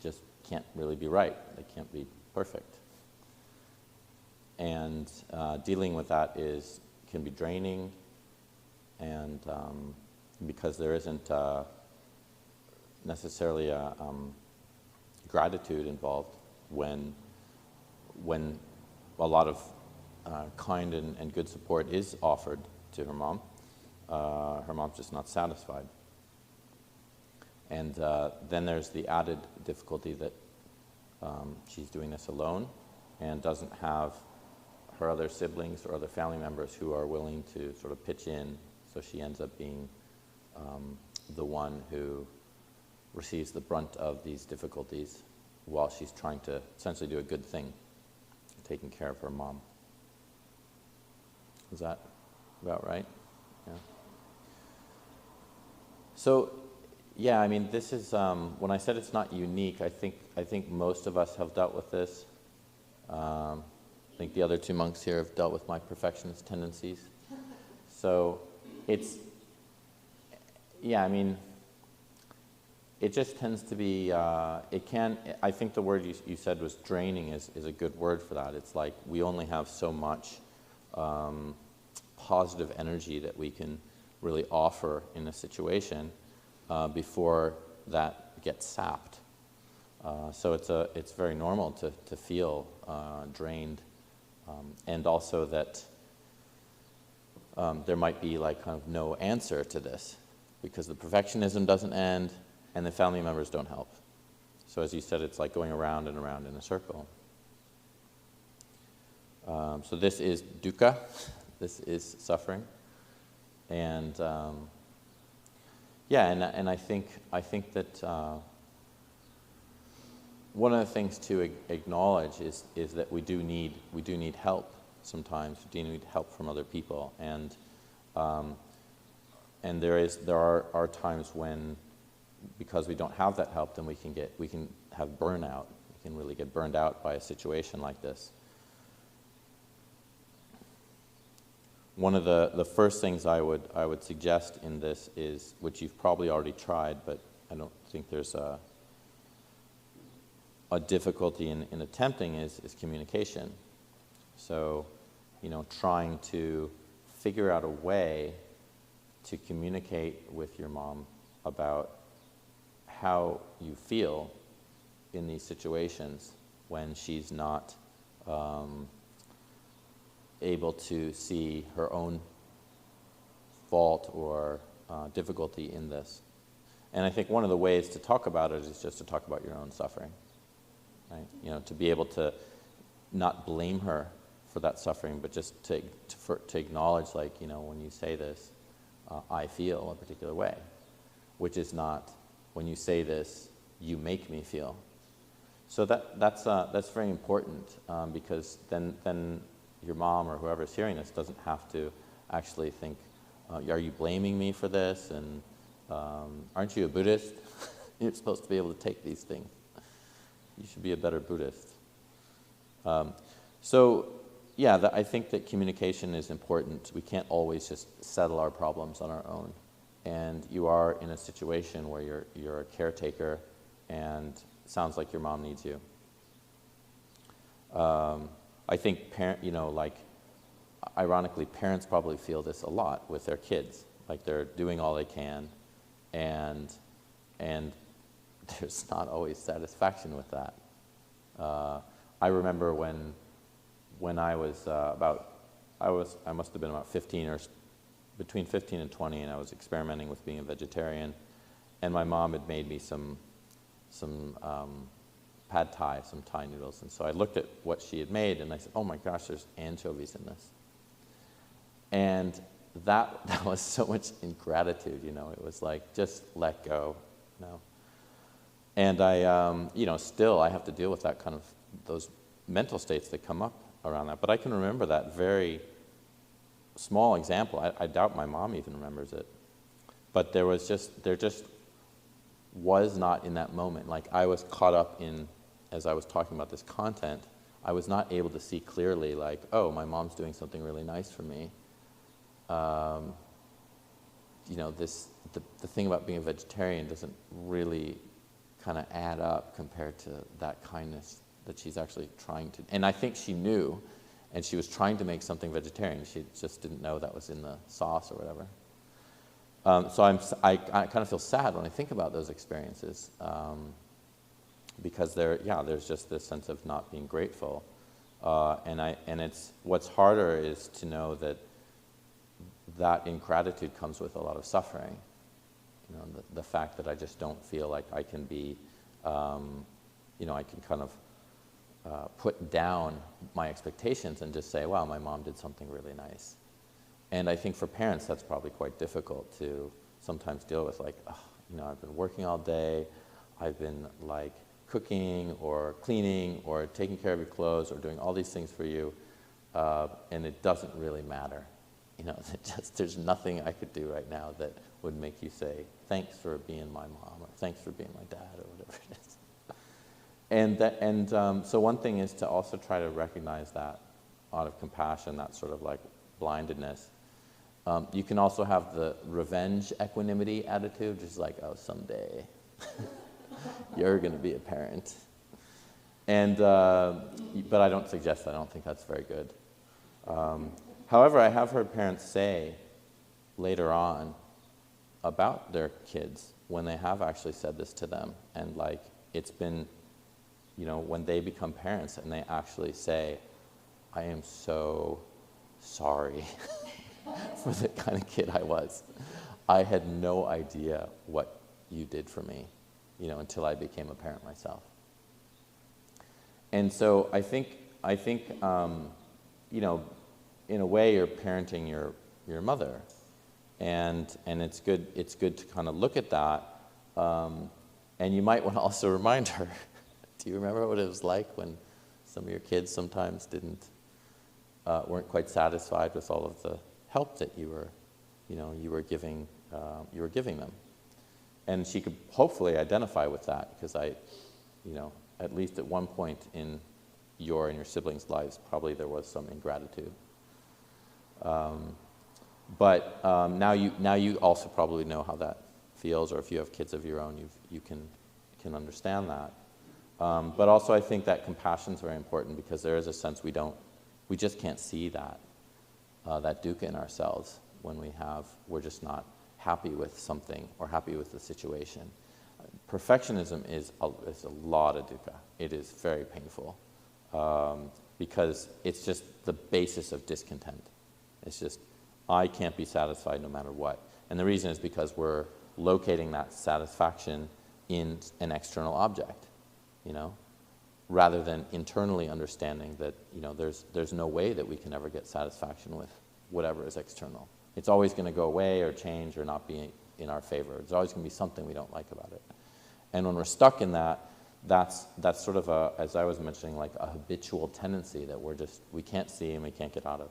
just can't really be right. They can't be perfect. And dealing with that can be draining, and because there isn't necessarily a gratitude involved when a lot of kind and good support is offered to her mom. Her mom's just not satisfied. And then there's the added difficulty that she's doing this alone and doesn't have her other siblings or other family members who are willing to sort of pitch in, so she ends up being the one who receives the brunt of these difficulties while she's trying to essentially do a good thing, taking care of her mom. Is that about right? Yeah. So, yeah, I mean, this is, when I said it's not unique, I think most of us have dealt with this. I think the other two monks here have dealt with my perfectionist tendencies. So it's, yeah, I mean, it just tends to be, I think the word you said was draining is a good word for that. It's like we only have so much positive energy that we can really offer in a situation before that gets sapped. So it's very normal to feel drained, and also that there might be like kind of no answer to this because the perfectionism doesn't end and the family members don't help. So as you said, it's like going around and around in a circle. So this is dukkha, this is suffering, and yeah, and I think that one of the things to acknowledge is that we do need help sometimes. We do need help from other people, and there are times when, because we don't have that help, then we can have burnout. We can really get burned out by a situation like this. One of the first things I would suggest in this is, which you've probably already tried, but I don't think there's a difficulty in attempting is communication. So, trying to figure out a way to communicate with your mom about how you feel in these situations when she's not able to see her own fault or difficulty in this. And I think one of the ways to talk about it is just to talk about your own suffering, right? To be able to not blame her for that suffering, but just to acknowledge, like, when you say this, I feel a particular way, which is not, when you say this, you make me feel. So that's very important, because then your mom or whoever's hearing this doesn't have to actually think, are you blaming me for this? And aren't you a Buddhist? You're supposed to be able to take these things. You should be a better Buddhist. So, yeah, I think that communication is important. We can't always just settle our problems on our own. And you are in a situation where you're a caretaker, and it sounds like your mom needs you. I think ironically, parents probably feel this a lot with their kids. Like they're doing all they can, and there's not always satisfaction with that. I remember when I was I must have been about 15 or between 15 and 20, and I was experimenting with being a vegetarian, and my mom had made me some pad thai, some Thai noodles, and so I looked at what she had made, and I said, "Oh my gosh, there's anchovies in this," and that was so much ingratitude, It was like, just let go, And I, still I have to deal with that kind of those mental states that come up around that. But I can remember that very small example. I doubt my mom even remembers it. But there just was not in that moment. Like I was caught up in, as I was talking about this content, I was not able to see clearly like, oh, my mom's doing something really nice for me. You know, the thing about being a vegetarian doesn't really kind of add up compared to that kindness that she's actually trying to. And I think she knew, and she was trying to make something vegetarian. She just didn't know that was in the sauce or whatever. So I kind of feel sad when I think about those experiences, because there's just this sense of not being grateful, and it's what's harder is to know that ingratitude comes with a lot of suffering. You know, the fact that I just don't feel like I can be, you know, I can kind of put down my expectations and just say, wow, my mom did something really nice. And I think for parents, that's probably quite difficult to sometimes deal with, like, oh, you know, I've been working all day, I've been like cooking or cleaning or taking care of your clothes or doing all these things for you, and it doesn't really matter. You know, there's nothing I could do right now that would make you say, thanks for being my mom, or thanks for being my dad, or whatever it is. So one thing is to also try to recognize that out of compassion, that sort of like blindedness. You can also have the revenge equanimity attitude, just like, oh, someday you're going to be a parent. But I don't suggest that. I don't think that's very good. However, I have heard parents say later on about their kids when they have actually said this to them, and like it's been, you know, when they become parents and they actually say, I am so sorry for the kind of kid I was. I had no idea what you did for me, you know, until I became a parent myself. And so I think you know, in a way you're parenting your mother, and it's good to kind of look at that, and you might want to also remind her. Do you remember what it was like when some of your kids sometimes weren't quite satisfied with all of the help that you were giving them? And she could hopefully identify with that, because at least at one point in your and your siblings' lives, probably there was some ingratitude. But now you also probably know how that feels, or if you have kids of your own, you can understand that. But also I think that compassion is very important, because there is a sense we just can't see that dukkha in ourselves when we're just not happy with something or happy with the situation. Perfectionism is a lot of dukkha. It is very painful, because it's just the basis of discontent. It's just, I can't be satisfied no matter what. And the reason is because we're locating that satisfaction in an external object, you know, rather than internally understanding that, you know, there's no way that we can ever get satisfaction with whatever is external. It's always going to go away or change or not be in our favor. There's always going to be something we don't like about it. And when we're stuck in that, that's sort of as I was mentioning, like a habitual tendency that we can't see and we can't get out of.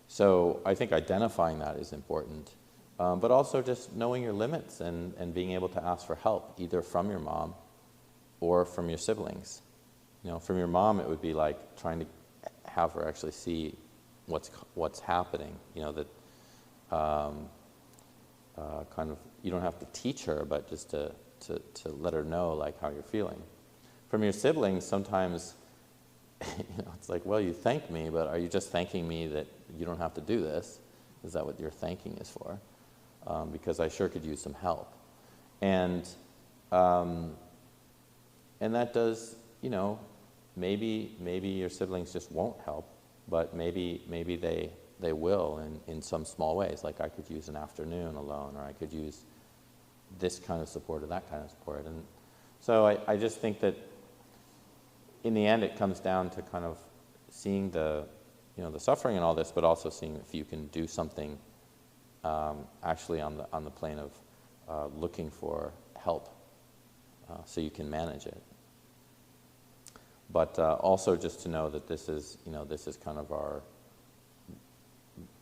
So I think identifying that is important, but also just knowing your limits and being able to ask for help, either from your mom or from your siblings. You know, from your mom, it would be like trying to have her actually see what's happening. You know, that kind of, you don't have to teach her, but just to let her know like how you're feeling. From your siblings, sometimes, you know, it's like, well, you thank me, but are you just thanking me that you don't have to do this? Is that what your thanking is for? Because I sure could use some help. And that does, you know, maybe your siblings just won't help, but maybe they will in some small ways. Like I could use an afternoon alone, or I could use this kind of support or that kind of support. And so I just think that in the end it comes down to kind of seeing the suffering and all this, but also seeing if you can do something actually on the plane of looking for help, so you can manage it. But also just to know that this is kind of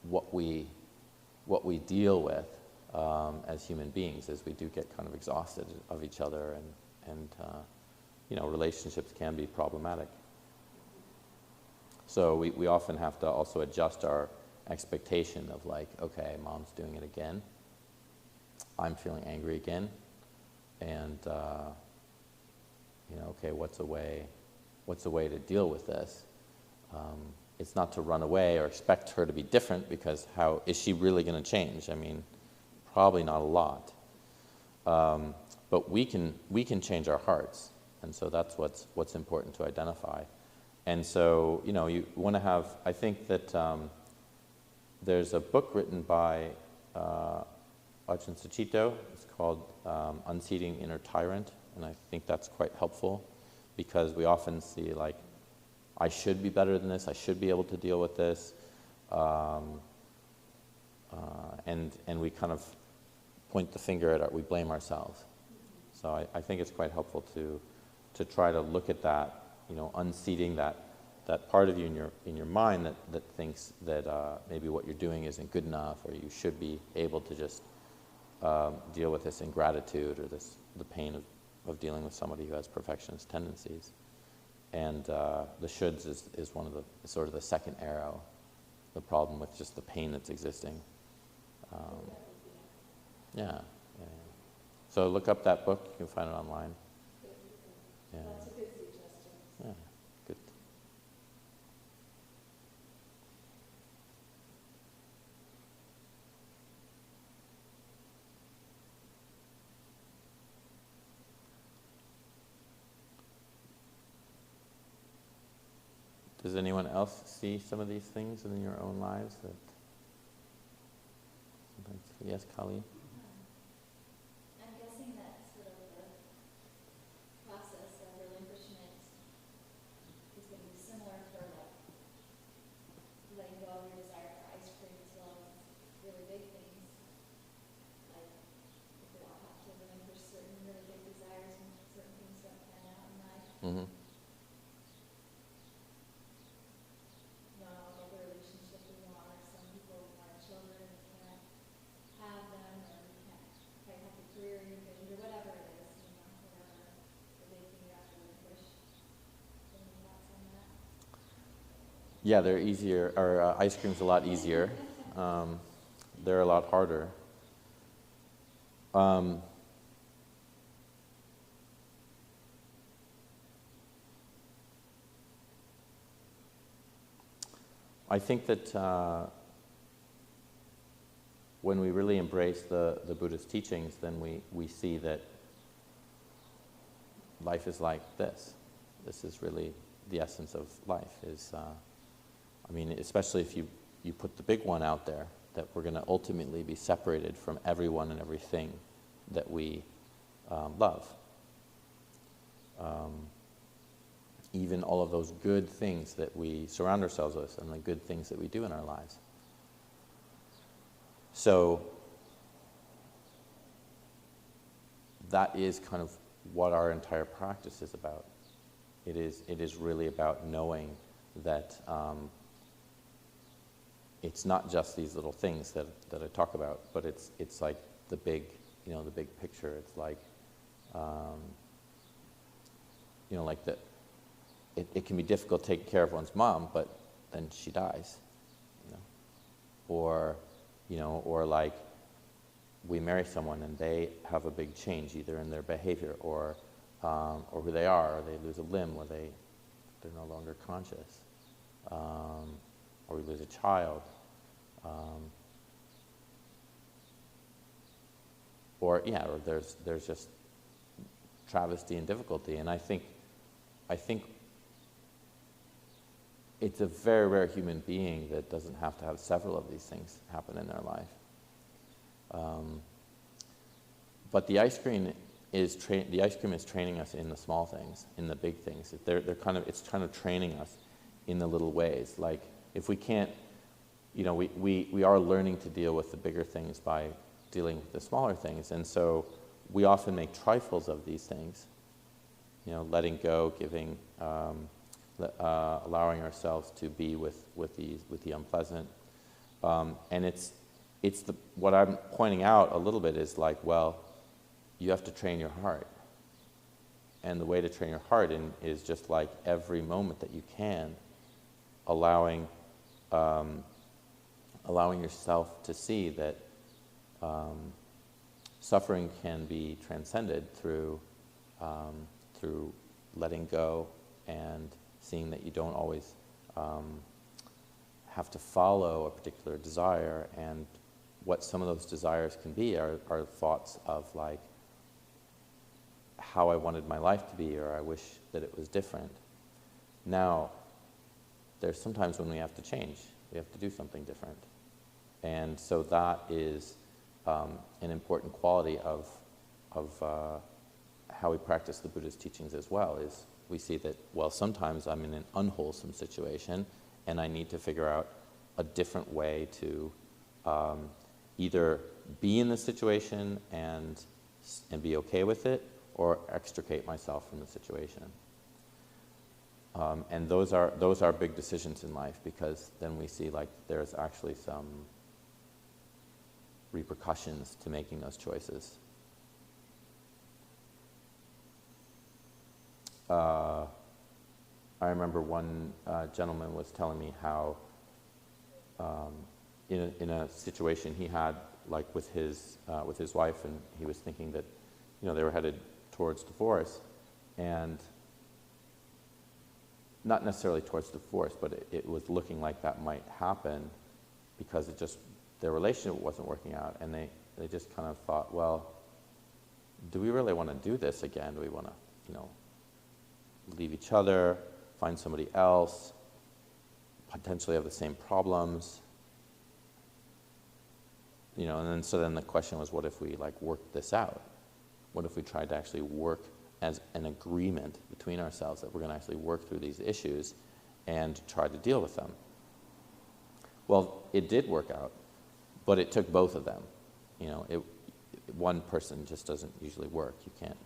what we deal with as human beings, as we do get kind of exhausted of each other, and you know, relationships can be problematic. So we often have to also adjust our expectation of like, okay, mom's doing it again, I'm feeling angry again, and you know, okay, what's a way to deal with this? It's not to run away or expect her to be different, because how is she really going to change? I mean, probably not a lot. But we can change our hearts, and so that's what's important to identify. And so, you know, you want to have. I think that there's a book written by Ajahn Cunda. It's called Unseating Inner Tyrant, and I think that's quite helpful, because we often see like, I should be better than this, I should be able to deal with this, and we kind of point the finger at we blame ourselves. So I think it's quite helpful to try to look at that, you know, unseating that part of you in your mind that thinks that maybe what you're doing isn't good enough, or you should be able to just deal with this ingratitude, or the pain of dealing with somebody who has perfectionist tendencies. And the shoulds is one of the sort of the second arrow, the problem with just the pain that's existing. Yeah. So look up that book. You can find it online. Yeah. That's a good suggestion. Yeah. Good. Does anyone else see some of these things in your own lives that sometimes? Yes, Kali? I'm guessing that sort of the process of relinquishment is going to be similar for like letting go of your desire for ice cream, as well as really big things. Like if we all have to relinquish certain really big desires when certain things don't pan out in life. Mm-hmm. Not all get the relationship we want, or some people want children and can't have them, or you can't quite have the career you envisioned, or whatever it is, you know, whatever the big thing you have to relinquish. Any thoughts on that? Yeah, they're easier, or ice cream's a lot easier. They're a lot harder. I think that when we really embrace the Buddhist teachings, then we see that life is like this. This is really the essence of life. I mean, especially if you put the big one out there, that we're going to ultimately be separated from everyone and everything that we love. Even all of those good things that we surround ourselves with, and the good things that we do in our lives. So that is kind of what our entire practice is about. It is really about knowing that it's not just these little things that I talk about, but it's like the big, you know, the big picture. It's like, you know, like it can be difficult taking care of one's mom, but then she dies, you know, or like we marry someone and they have a big change either in their behavior or who they are, or they lose a limb, or they're no longer conscious, or we lose a child, or there's just travesty and difficulty. And I think it's a very rare human being that doesn't have to have several of these things happen in their life. But the ice cream is training us in the small things, in the big things. It's kind of training us in the little ways. Like if we can't, you know, we are learning to deal with the bigger things by dealing with the smaller things, and so we often make trifles of these things. You know, letting go, giving. Allowing ourselves to be with the unpleasant, And what I'm pointing out a little bit is like, well, you have to train your heart. And the way to train your heart is just like every moment that you can, allowing yourself to see that suffering can be transcended through letting go and seeing that you don't always have to follow a particular desire, and what some of those desires can be are thoughts of like how I wanted my life to be, or I wish that it was different. Now, there's sometimes when we have to change. We have to do something different. And so that is an important quality of how we practice the Buddha's teachings as well, is we see that, well, sometimes I'm in an unwholesome situation and I need to figure out a different way to either be in the situation and be okay with it, or extricate myself from the situation. And those are big decisions in life, because then we see like there's actually some repercussions to making those choices. I remember one gentleman was telling me how in a situation he had like with his wife, and he was thinking that, you know, they were headed towards divorce, and not necessarily towards divorce, but it was looking like that might happen because their relationship wasn't working out, and they just kind of thought, well, do we really want to do this again? Do we want to, you know, leave each other, find somebody else, potentially have the same problems? You know, and then the question was, what if we like worked this out? What if we tried to actually work as an agreement between ourselves that we're going to actually work through these issues and try to deal with them? Well, it did work out, but it took both of them. You know, one person just doesn't usually work. You can't.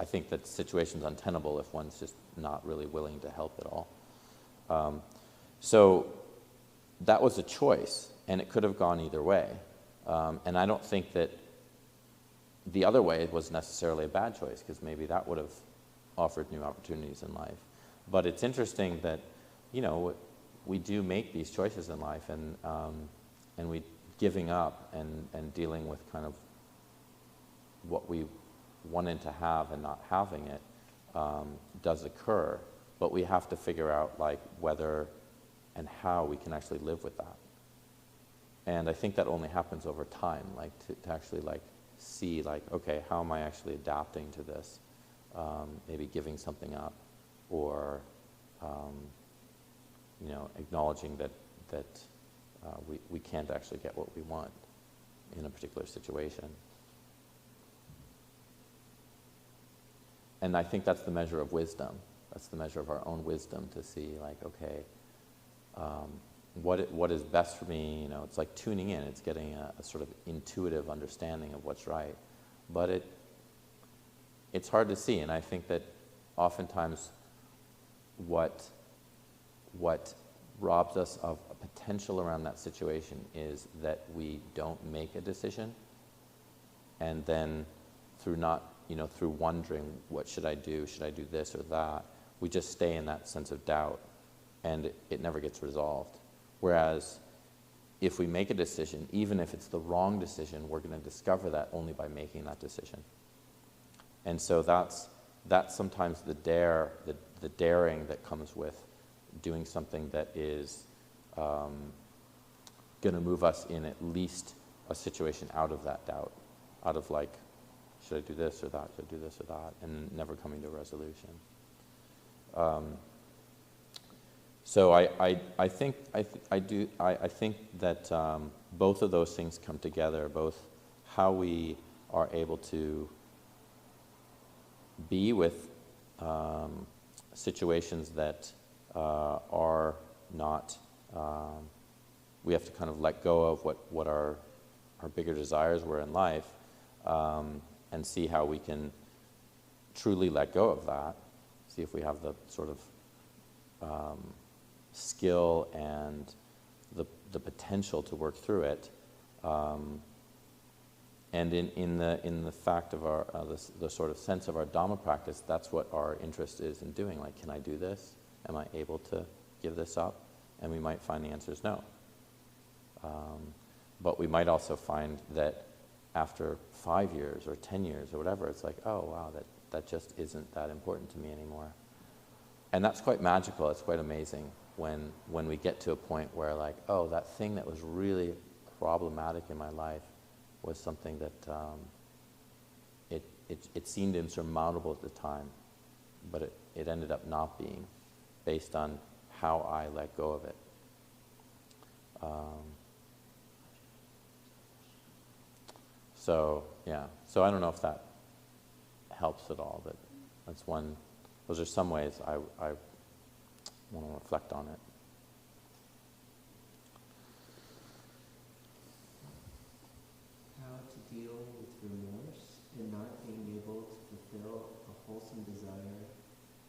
I think that situation's untenable if one's just not really willing to help at all. So that was a choice, and it could have gone either way. And I don't think that the other way was necessarily a bad choice, because maybe that would have offered new opportunities in life. But it's interesting that, you know, we do make these choices in life, and we giving up and dealing with kind of what we wanted to have and not having it does occur, but we have to figure out like whether and how we can actually live with that. And I think that only happens over time, like to actually like see like, okay, how am I actually adapting to this? Maybe giving something up, or you know, acknowledging that we can't actually get what we want in a particular situation. And I think that's the measure of wisdom. That's the measure of our own wisdom, to see like, okay, what is best for me? You know, it's like tuning in. It's getting a sort of intuitive understanding of what's right. But it's hard to see, and I think that oftentimes what robs us of a potential around that situation is that we don't make a decision, and then through wondering, what should I do? Should I do this or that? We just stay in that sense of doubt, and it never gets resolved. Whereas if we make a decision, even if it's the wrong decision, we're going to discover that only by making that decision. And so that's sometimes the daring that comes with doing something that is going to move us in at least a situation out of that doubt, out of like, should I do this or that? Should I do this or that? And never coming to a resolution. So I think that both of those things come together. Both how we are able to be with situations that are not. We have to kind of let go of what our bigger desires were in life. And see how we can truly let go of that. See if we have the sort of skill and the potential to work through it. And in the fact of our the sort of sense of our Dhamma practice, that's what our interest is in doing. Like, can I do this? Am I able to give this up? And we might find the answer is no. But we might also find that after 5 years or 10 years or whatever, it's like, oh wow, that just isn't that important to me anymore. And that's quite magical. It's quite amazing when we get to a point where, like, oh, that thing that was really problematic in my life was something that it seemed insurmountable at the time, but it ended up not being, based on how I let go of it. So yeah, so I don't know if that helps at all, but that's one. Those are some ways I want to reflect on it. How to deal with remorse and not being able to fulfill a wholesome desire,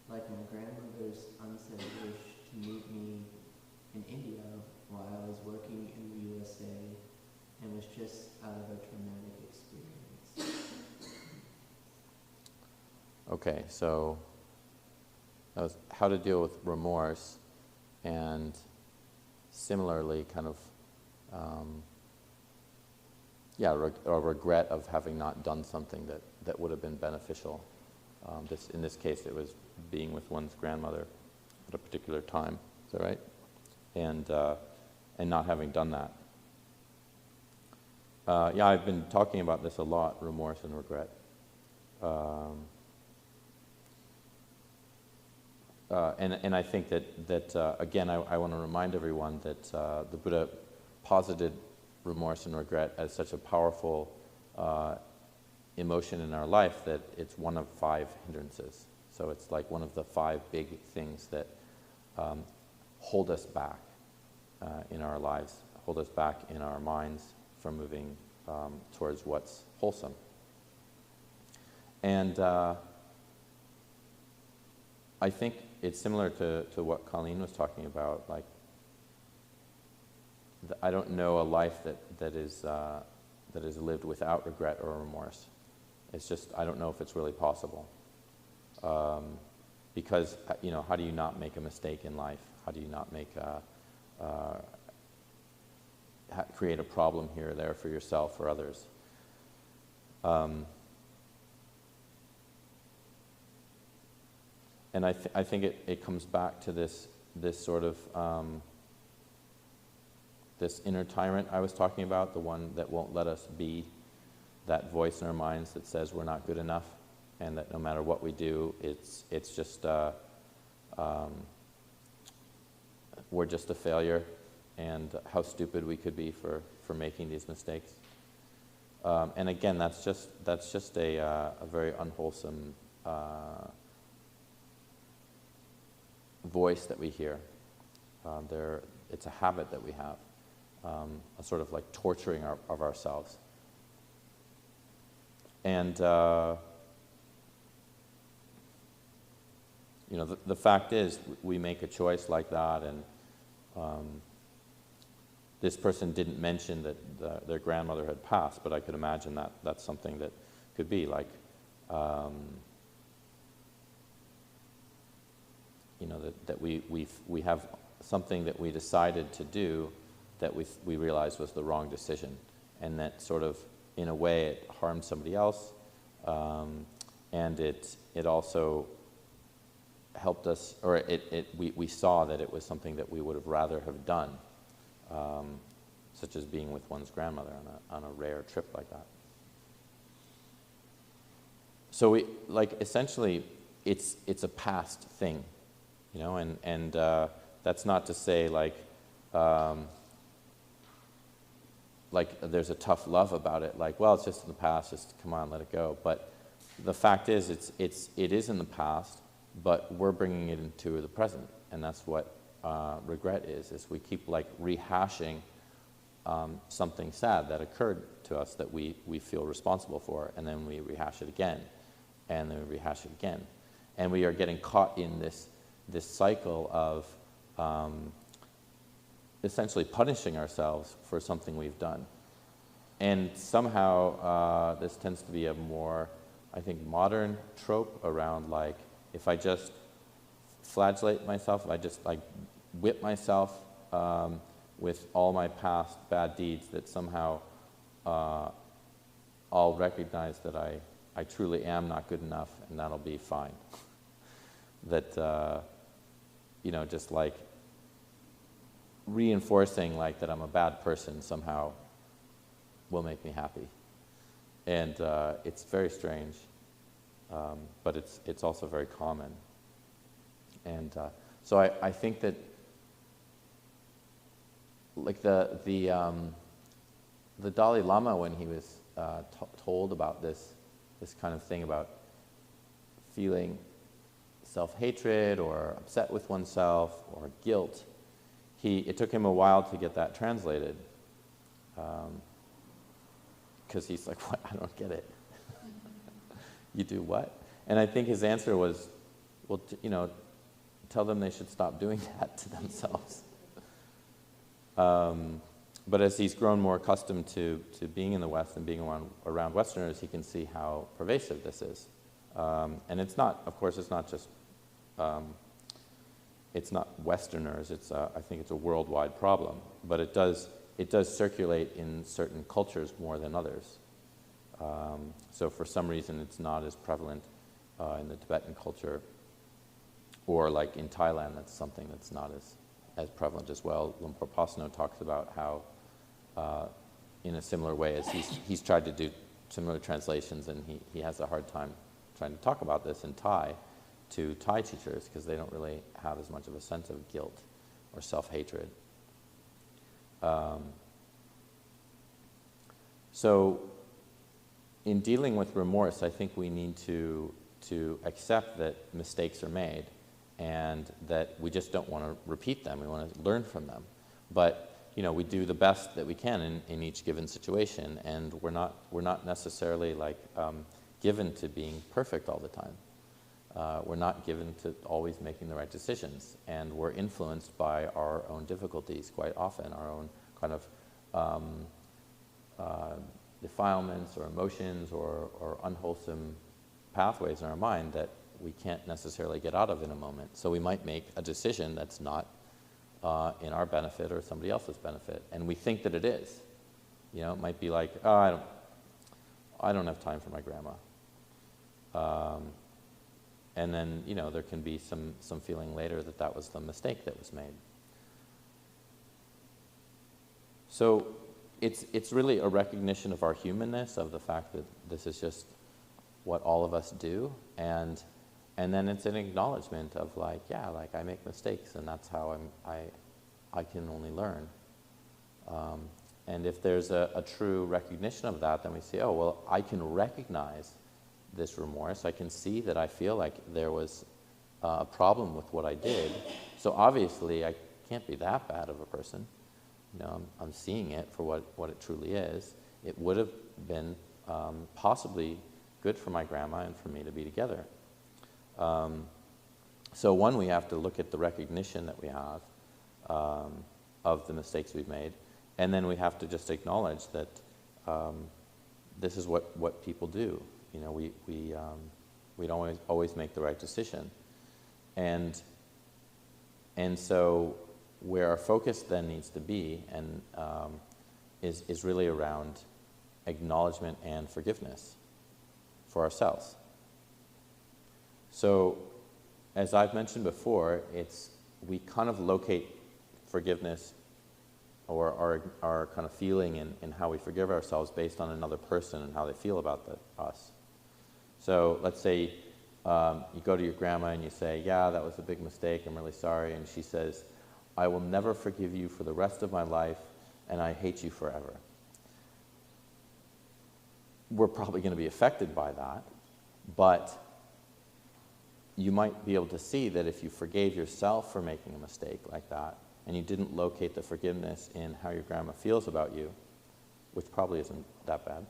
like my grandmother's unsaid wish to meet me in India while I was working in the USA and was just out of a traumatic experience. Okay, so that was how to deal with remorse, and similarly kind of a regret of having not done something that would have been beneficial. In this case, it was being with one's grandmother at a particular time. Is that right? And not having done that. I've been talking about this a lot, remorse and regret. And I think that again, I want to remind everyone that the Buddha posited remorse and regret as such a powerful emotion in our life that it's one of 5 hindrances. So it's like one of the 5 big things that hold us back in our lives, hold us back in our minds from moving towards what's wholesome. And I think it's similar to what Colleen was talking about. Like, I don't know a life that is lived without regret or remorse. It's just, I don't know if it's really possible. Because, how do you not make a mistake in life? How do you not make create a problem here or there for yourself or others? And I think it comes back to this sort of this inner tyrant I was talking about, the one that won't let us be, that voice in our minds that says we're not good enough, and that no matter what we do, it's just we're just a failure, and how stupid we could be for making these mistakes. And again, that's just a very unwholesome voice that we hear. It's a habit that we have, a sort of like torturing of ourselves. And the fact is, we make a choice like that, and this person didn't mention that their grandmother had passed, but I could imagine that that's something that could be like, that we have something that we decided to do that we realized was the wrong decision, and that sort of, in a way, it harmed somebody else, and it also helped us, or we saw that it was something that we would have rather have done, such as being with one's grandmother on a rare trip like that. So essentially, it's a past thing, and that's not to say there's a tough love about it, well, it's just in the past, just come on, let it go. But the fact is, it is in the past, but we're bringing it into the present, and that's what regret is we keep rehashing something sad that occurred to us that we feel responsible for, and then we rehash it again, and then we rehash it again, and we are getting caught in this cycle of essentially punishing ourselves for something we've done. And somehow this tends to be a more, I think, modern trope around, like, if I just flagellate myself, if I just like whip myself with all my past bad deeds, that somehow I'll recognize that I truly am not good enough, and that'll be fine. That, you know, just like reinforcing like that I'm a bad person somehow will make me happy. And it's very strange, but it's also very common. And so I think that like the Dalai Lama, when he was told about this kind of thing about feeling self-hatred or upset with oneself or guilt, it took him a while to get that translated, because he's like, what? I don't get it. You do what? And I think his answer was, well, you know, tell them they should stop doing that to themselves. But as he's grown more accustomed to being in the West and being around Westerners, he can see how pervasive this is. And it's not, of course, it's not just, it's not Westerners. It's, I think it's a worldwide problem. But it does circulate in certain cultures more than others. So for some reason, it's not as prevalent in the Tibetan culture, or like in Thailand, that's something that's not as prevalent as well. Lumpur Pasno talks about how, in a similar way, as he's tried to do similar translations, and he has a hard time trying to talk about this in Thai to Thai teachers, because they don't really have as much of a sense of guilt or self-hatred. So in dealing with remorse, I think we need to accept that mistakes are made, and that we just don't want to repeat them. We want to learn from them. But you know, we do the best that we can in each given situation, and we're not necessarily like given to being perfect all the time. We're not given to always making the right decisions, and we're influenced by our own difficulties quite often, our own kind of defilements or emotions or unwholesome pathways in our mind that we can't necessarily get out of in a moment. So we might make a decision that's not in our benefit or somebody else's benefit, and we think that it is. You know, it might be like, oh, I don't have time for my grandma. And then, you know, there can be some feeling later that that was the mistake that was made. So it's really a recognition of our humanness, of the fact that this is just what all of us do, and then it's an acknowledgement of like, yeah, like I make mistakes, and that's how I can only learn. And if there's a true recognition of that, then we say, oh, well, I can recognize this remorse. I can see that I feel like there was a problem with what I did. So obviously, I can't be that bad of a person. You know, I'm seeing it for what it truly is. It would have been possibly good for my grandma and for me to be together. So one, we have to look at the recognition that we have of the mistakes we've made, and then we have to just acknowledge that this is what people do. You know, we don't always make the right decision, and so where our focus then needs to be and is really around acknowledgement and forgiveness for ourselves. So, as I've mentioned before, we kind of locate forgiveness or our kind of feeling in how we forgive ourselves based on another person and how they feel about us. So let's say you go to your grandma and you say, yeah, that was a big mistake, I'm really sorry, and she says, I will never forgive you for the rest of my life, and I hate you forever. We're probably going to be affected by that, but you might be able to see that if you forgave yourself for making a mistake like that, and you didn't locate the forgiveness in how your grandma feels about you, which probably isn't that bad,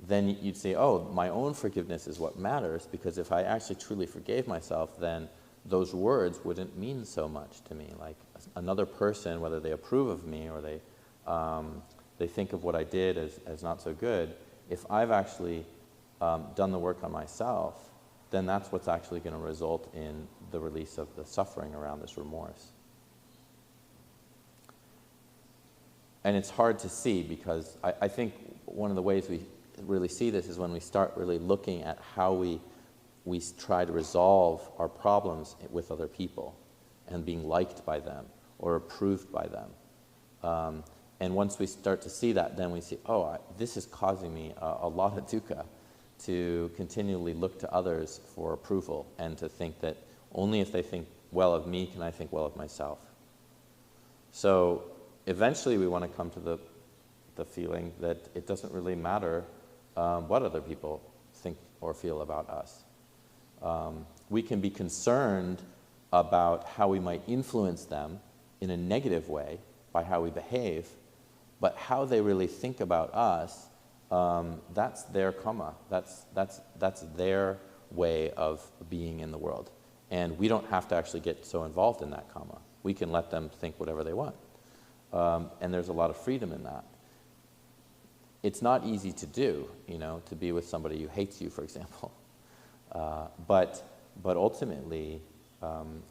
then you'd say, oh, my own forgiveness is what matters, because if I actually truly forgave myself, then those words wouldn't mean so much to me. Like another person, whether they approve of me or they think of what I did as not so good, if I've actually done the work on myself, then that's what's actually going to result in the release of the suffering around this remorse. And it's hard to see because I think one of the ways we really see this is when we start really looking at how we try to resolve our problems with other people and being liked by them or approved by them. And once we start to see that, then we see, oh, this is causing me a lot of dukkha, to continually look to others for approval and to think that only if they think well of me can I think well of myself. So eventually we want to come to the feeling that it doesn't really matter what other people think or feel about us. We can be concerned about how we might influence them in a negative way by how we behave, but how they really think about us, that's their karma. That's their way of being in the world. And we don't have to actually get so involved in that karma. We can let them think whatever they want. And there's a lot of freedom in that. It's not easy to do, to be with somebody who hates you, for example. But ultimately,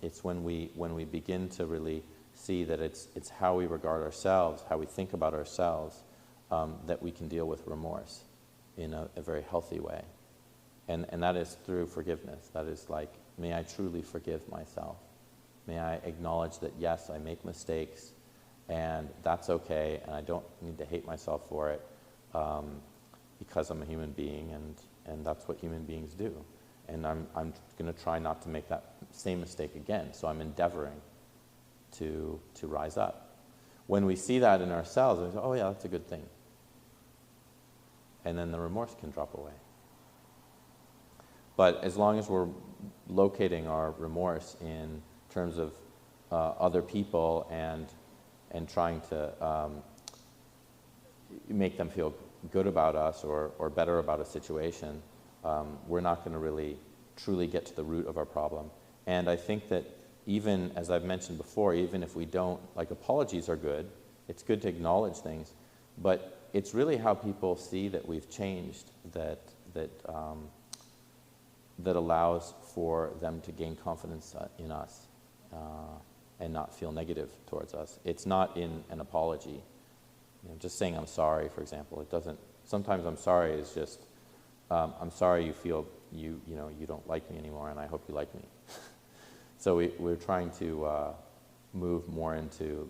it's when we begin to really see that it's how we regard ourselves, how we think about ourselves, that we can deal with remorse in a very healthy way. And that is through forgiveness. That is like, may I truly forgive myself. May I acknowledge that, yes, I make mistakes, and that's okay, and I don't need to hate myself for it, because I'm a human being, and that's what human beings do. And I'm going to try not to make that same mistake again, so I'm endeavoring to rise up. When we see that in ourselves, we say, oh yeah, that's a good thing. And then the remorse can drop away. But as long as we're locating our remorse in terms of other people and trying to make them feel good about us or better about a situation, we're not going to really truly get to the root of our problem. And I think that even, as I've mentioned before, even if we don't, like apologies are good, it's good to acknowledge things, but it's really how people see that we've changed that allows for them to gain confidence in us and not feel negative towards us. It's not in an apology. Just saying I'm sorry, for example, it doesn't. Sometimes I'm sorry is just I'm sorry you feel you don't like me anymore, and I hope you like me. So we're trying to move more into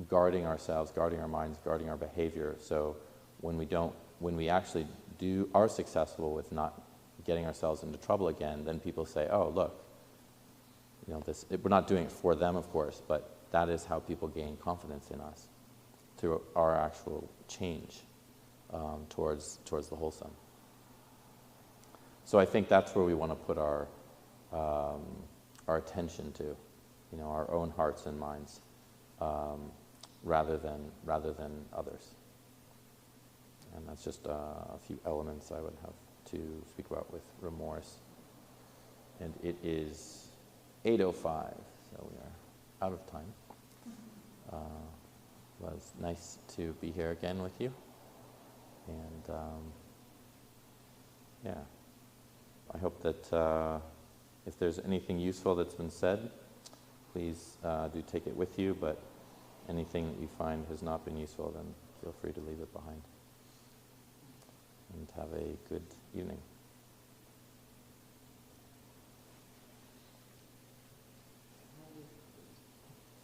guarding ourselves, guarding our minds, guarding our behavior. So when we actually are successful with not getting ourselves into trouble again, then people say, oh, look, we're not doing it for them, of course, but that is how people gain confidence in us, through our actual change towards the wholesome. So I think that's where we want to put our attention to, our own hearts and minds, rather than others. And that's just a few elements I would have to speak about with remorse. And it is 8:05, so we are out of time. It was nice to be here again with you. And yeah, I hope that if there's anything useful that's been said, please do take it with you, but anything that you find has not been useful, then feel free to leave it behind. And have a good evening.